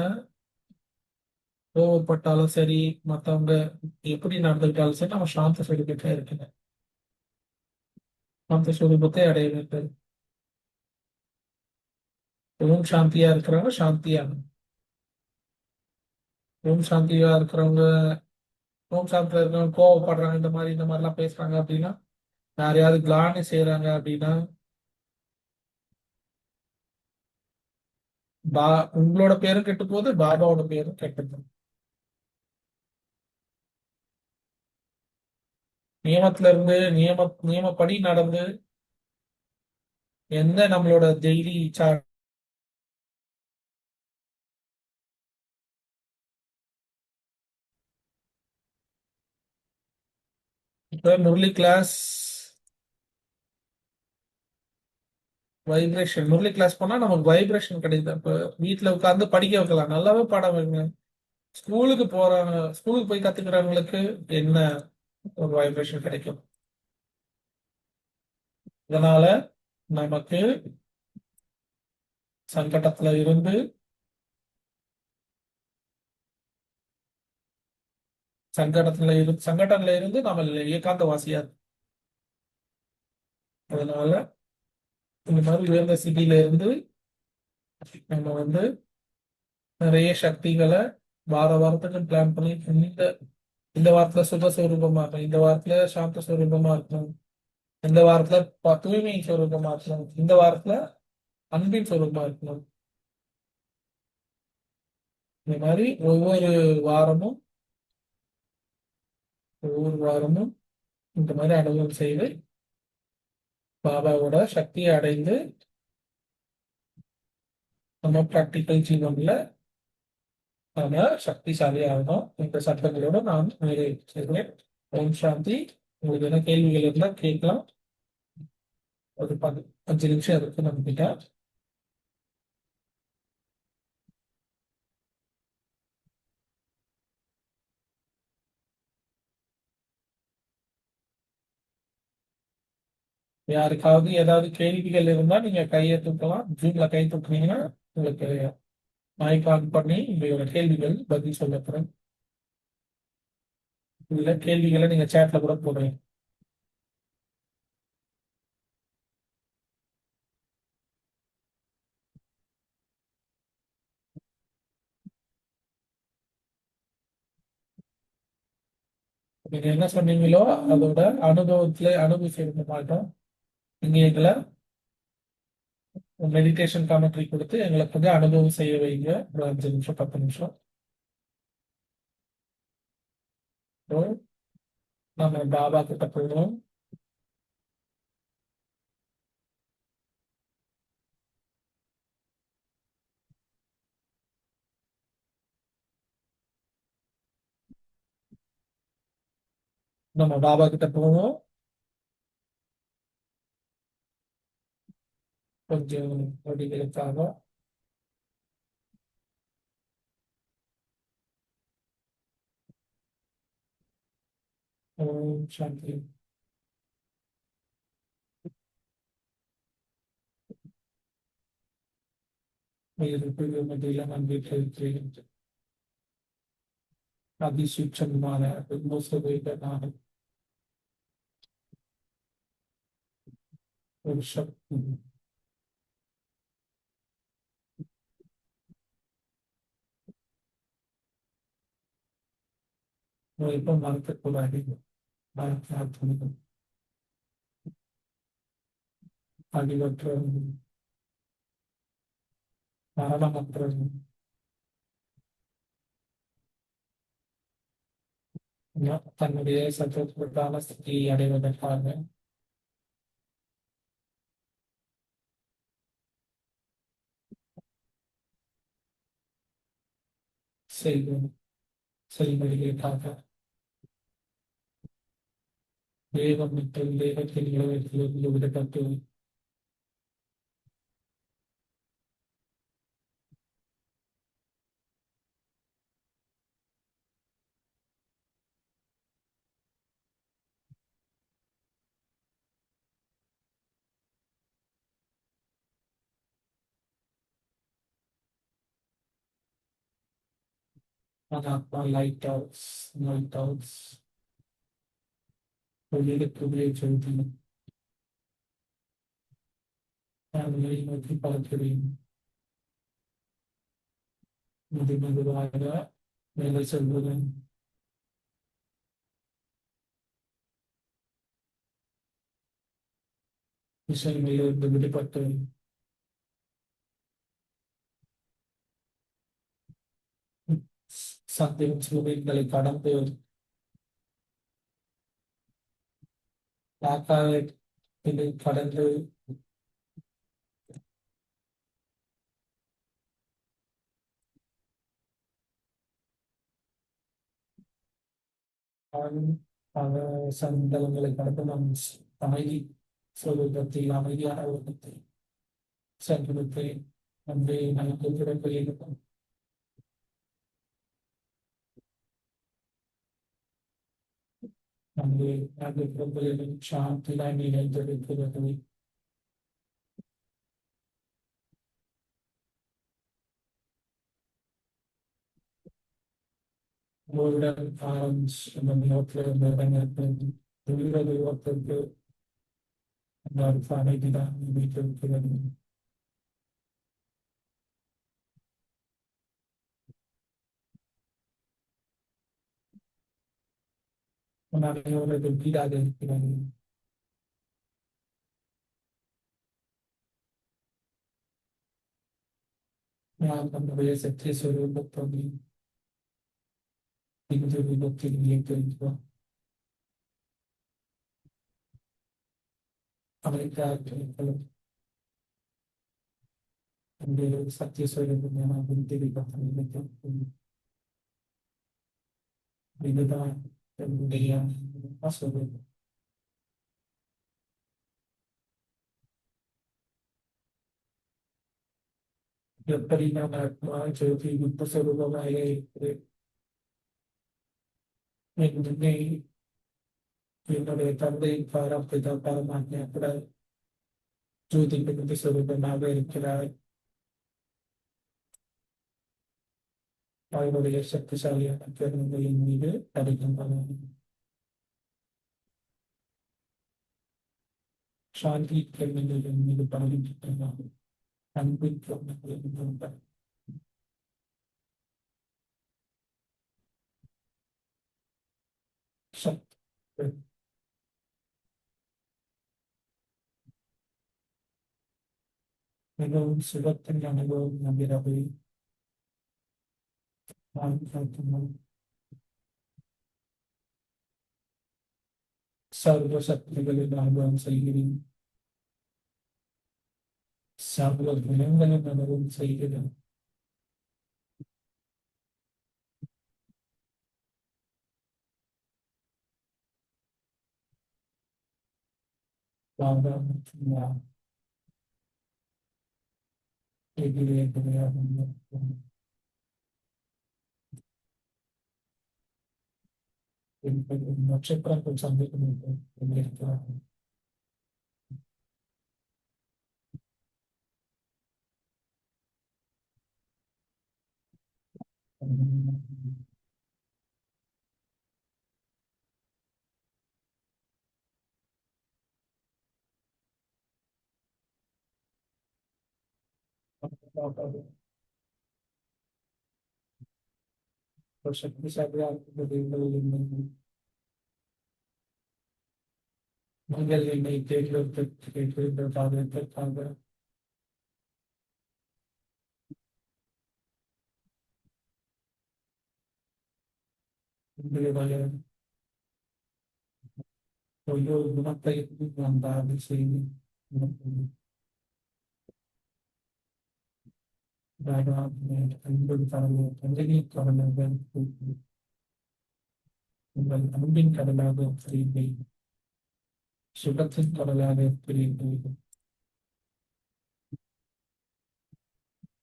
கோவப்பட்டாலும் சரி, மற்றவங்க எப்படி நடந்துக்கிட்டாலும் சரி, நம்ம சாந்த சுரூபத்தை இருக்கணும். சாந்த சுரூபத்தை அடைய வேண்டும். ஓம் சாந்தியா இருக்கிறவங்க சாந்தியா, ஓம் சாந்தியா இருக்கிறவங்க, ஓம் சாந்தியா இருக்கிறவங்க கோவப்படுறாங்க, இந்த மாதிரிலாம் பேசுறாங்க அப்படின்னா, யாரையாவது கிளானி செய்யறாங்க அப்படின்னா, பா உங்களோட பேரும் கெட்டு போகுது, பாபாவோட பேரும் கெட்டு போகுது. நியமத்துல இருந்து நியமப்படி நடந்து எந்த நம்மளோட டெய்லி இப்ப முரளி கிளாஸ் முரளி கிளாஸ் போனா நமக்கு வைப்ரேஷன் கிடைக்குது. அப்ப வீட்டுல உட்கார்ந்து படிக்க வைக்கலாம், நல்லாவே பாடம் வைங்க. ஸ்கூலுக்கு போய் கத்துக்கிறவங்களுக்கு என்ன ஒரு வைப்ரேஷன் கிடைக்கும். இதனால நமக்கு சங்கடத்துல இருந்து சங்கடத்துல இருந்து நம்ம ஏகாந்த வாசியா இருக்கும். அதனால இந்த மாதிரி உயர்ந்த சிட்டியில இருந்து நம்ம நிறைய சக்திகளை வாரத்துக்கு பிளான் பண்ணி இந்த இந்த வாரத்துல சுபஸ்வரூபமா இருக்கணும், இந்த வாரத்துல சாந்த ஸ்வரூபமா இருக்கணும், இந்த வாரத்துல தூய்மையின் ஸ்வரூபமா இருக்கணும், இந்த வாரத்துல அன்பின் ஸ்வரூபமா இருக்கணும். இந்த மாதிரி வாரமும் ஒவ்வொரு வாரமும் இந்த மாதிரி அனுபவம் செய்து பாபாவோட சக்தியை அடைந்து நம்ம பிராக்டிக்கல் ஜீவன்ல நம்ம சக்திசாலி ஆகணும். இந்த சட்டங்களோட நான் நிறைவு செய்கிறேன். ஓம் சாந்தி. உங்களுக்கு என்ன கேள்விகள் இருந்தால் கேட்கலாம். ஒரு 5 நிமிஷம் இருக்கு நம்ம கிட்ட. யாருக்காவது ஏதாவது கேள்விகள் இருந்தால் நீங்க கையை தூக்கலாம். ஜூம்ல கை தூக்குனீங்கன்னா உங்களுக்கு மைக் ஆன் பண்ணி உங்களோட கேள்விகள் பதில் சொல்லப்படும். இதுல கேள்விகளை நீங்க சேட்ல கூட போடுறீங்க. நீங்க என்ன சொன்னீங்களோ அதோட அனுபவிச்சிருக்க மாட்டோம். நீங்க எங்களை மெடிடேஷன் காமெண்ட்ரி கொடுத்து எங்களுக்கு அனுபவம் செய்ய வைங்க. ஒரு 5 நிமிஷம் 10 நிமிஷம். நம்ம பாபா கிட்ட போயிடும். நம்ம பாபா கிட்ட போவோம். கொஞ்சம் நொடிகளுக்காக ஓம் சாந்தி. மத்தியில நான் வீட்டில் இருக்கிறேன். அதிசூட்சமான நான் ஒரு சக்தி. எப்ப மறக்கக்கூடாது. மறக்க அழிவற்ற மரணமற்ற தன்னுடைய சத்தோஷத்தான ஸ்திதியை அடைவதற்காக செய்யும் செயல்முறைகளுக்காக தேவம் மற்றும் தேவத்தின் உலகத்திலிருந்து விடப்பட்டு ஆத்மா லைட் ஹவுஸ் வெளியிடக்கூடிய செலுத்தி அவர்களை நோக்கி பார்க்கிறேன். மெதுவாக மேலே செல்வதும் விஷயங்களிலிருந்து விடுபட்டு சத்தியம் சூரியன்களை கடந்து காக்காவை கடந்து பல சந்தலங்களை கடந்து நாம் அமைதி சொரூபத்தில் அமைதியான உலகத்தில் சென்று நம்மை நமக்கு பிறப்பில் நம்முடைய அந்த பிறப்பிலும் சாந்தியாய் நிறைந்திருக்கிறது. உங்களுடன் அந்த நிலத்தில் இருந்த இடங்களுக்கு தூரத்திற்கு அந்த அமைதிதான் வீட்டிருக்கிறது. அனைவரது வீடாக இருக்கிறது. நான் நம்முடைய சத்திய சொரூபத்தோடு இந்த விபத்தில் இயக்கியிருக்கிறோம். அமெரிக்காக்களும் நம்முடைய சத்திய சொரூபமான விபத்தில் இயக்கியிருக்கிறோம். இதுதான் என்னுடைய சொரூபம். எப்படி நான் ஆத்மா ஜோதி புத்த சொரூபமாக இருக்கிறேன். என்னை என்னுடைய தந்தை பிதா பரமாத்மா கூட ஜோதி புத்த சொரூபமாக இருக்கிறார். அவருடைய சக்திசாலியான பெருமைகளின் மீது கிடைக்கின்றன. சாந்தி பெருமைகளின் மீது பரவுகின்றன. அன்பின் பெருமைகளின் மீது சக்தி மிகவும் சுகத்தின் அனுபவம் நம்பிரவை சர்வ சக்திகளின் அனுபவம் செய்கிறேன். சர்வ குணங்களின் அனுபவம் செய்கிறேன். நட்சத்திரங்கள் சந்திக்கும் இருக்கிறார்கள். और शक्तिशाली आपको देवता मंगल नहीं तेज लोग तक बता देते था तो यो गुणத்தை வந்தாது செய்தி அன்பு கடலை அஞ்சலி கடலாக உங்கள் அன்பின் கடலாக பிரிந்து சுகத்தின் கடலாக பிரிந்து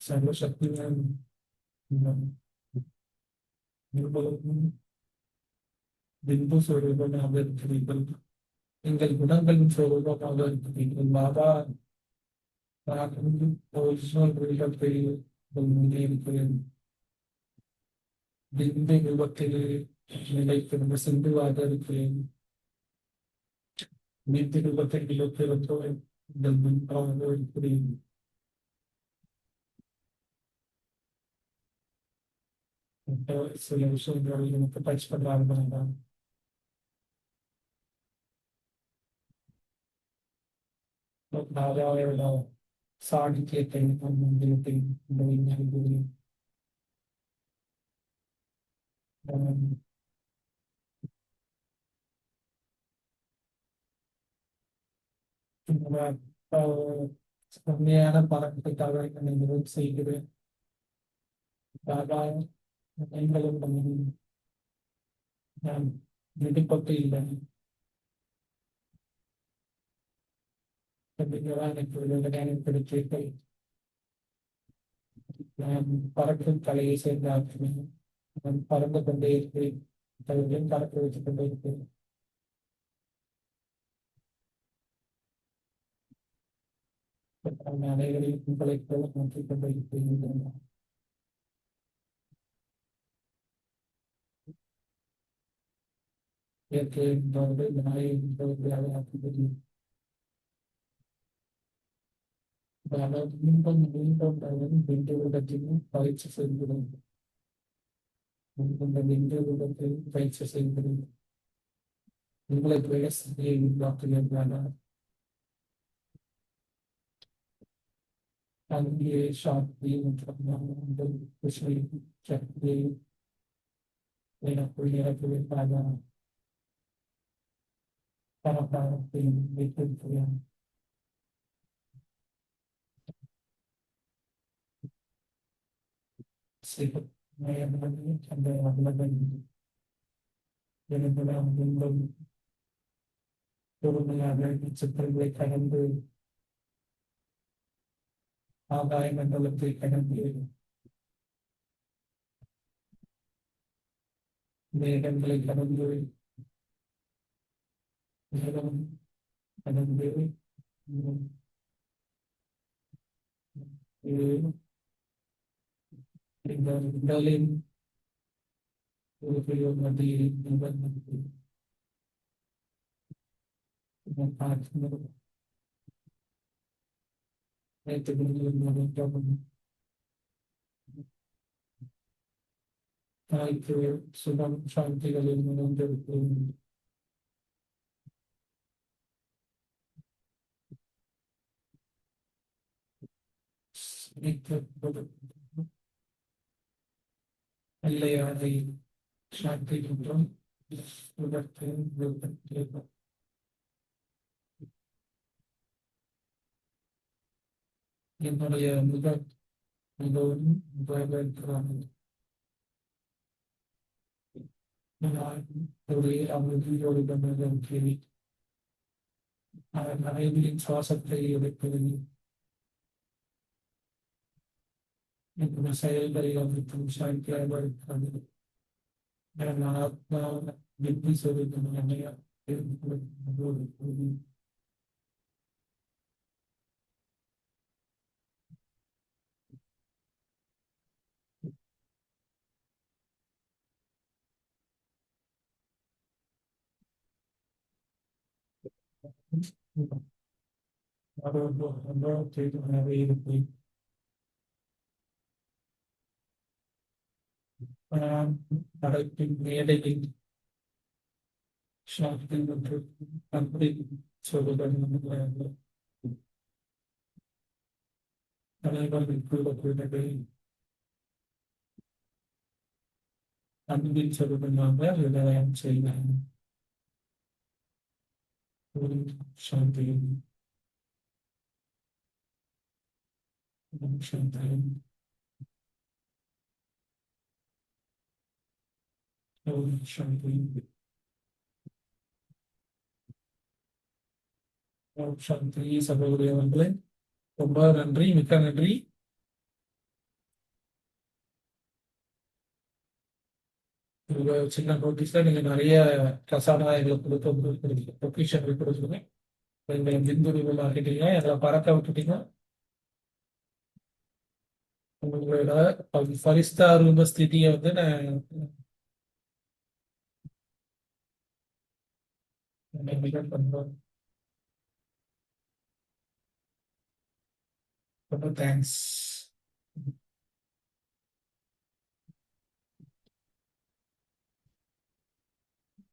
சர்வசக்தியான் நிர்மலமும் பிந்து சொரூபமாக இருக்கிறீர்கள் எங்கள் குணங்களின் சொரூபமாக இருக்கிறீர்கள் பாபா நான் ஒரிஜினல் ரூபத்தை முன்னே இருக்கிறேன் பிந்து ரூபத்தில் நிலைத்திருந்த சிந்துவாக இருக்கிறேன் பிந்து ரூபத்தில் நிலைத்திருந்தோ எங்கள் முன்பாக இருக்கிறேன் சில விஷயங்கள் எனக்கு டச் பண்ணாங்க நாராயண சாணித்தியத்தை மந்திரத்தை உண்மையான பலன்களுக்காக என்னை நிறைவு செய்கிறேன் பாபா நீங்களும் நான் விடுபட்டு இல்லை எனக்கு விடுதலை கிடைத்தீர்கள் நான் பறக்கும் கலையை சேர்ந்த ஆத்மி நான் பறந்து கொண்டே இருக்கிறேன் தலைவரையும் பறக்க வைத்துக் கொண்டே இருக்கிறேன் அனைவரையும் உங்களைப் போல மாற்றிக் கொண்டே இருக்கிறேன் இயற்கை என்பது நாயை என்பதாக ஆக்குகிறது மீண்டும் மீண்டும் விண்டு விடத்திலும் பயிற்சி செய்கிறோம் இந்த விண்டு விடத்தில் பயிற்சி செய்கிறோம் உங்களை போல சக்தியை உருவாக்குகின்றன அங்கே சாந்தி மற்றும் குஷி சக்தி எனக்குள் நிரப்புவதற்காக பரபரப்பை வைத்திருக்கிறேன் அந்த அவ்வளவன் எனக்குலாம் மீண்டும் பொறுமையாக சித்திரங்களை கடந்து ஆகாய மண்டலத்தை கடந்து மேகங்களை கடந்து மேகம் கடந்து இந்த உடலின் ஒரு மத்தியில் தாய்க்கு சுகம் சாந்திகளில் நிறைந்திருக்கும் வெள்ளையாடை சாந்தி மற்றும் என்னுடைய மிகவும் உபயோகிக்கிறார்கள் ஒரே அமைதியோடு கேள்வி அதன் அமைதியின் சுவாசத்தை எடுப்பது என்னுடைய செயல்களில் அமைக்கும் சாந்தியாக இருக்கிறது நான் ஆத்மா வெற்றி சொல்லுங்கள் செய்து இருப்பேன் அழைப்பின் மேடையில் சாந்தி மற்றும் நன்றி சொல்லுதல் அனைவரும் கூறக்கூடியதை அன்பின் சொல்லுதலாக விவரம் செய்யலாம். சாந்தியும் சாந்தியும் சாந்தியும் சாந்தி. சகோதரி அவர்களே ரொம்ப நன்றி, மிக்க நன்றி. உங்க சின்ன நோட்டீஸ்ல நீங்க நிறைய கசானாயங்களை கொடுத்து பொக்கிஷன்கள் கொடுத்துருங்க. எங்களை விந்துரிகள் ஆக்கிட்டீங்க, எங்களை பறக்க விட்டுட்டீங்க. உங்களோட ஃபரிஸ்தா ரூப ஸ்திதியை வந்து நான் பண்றேன். ரொம்ப தேங்க்ஸ்.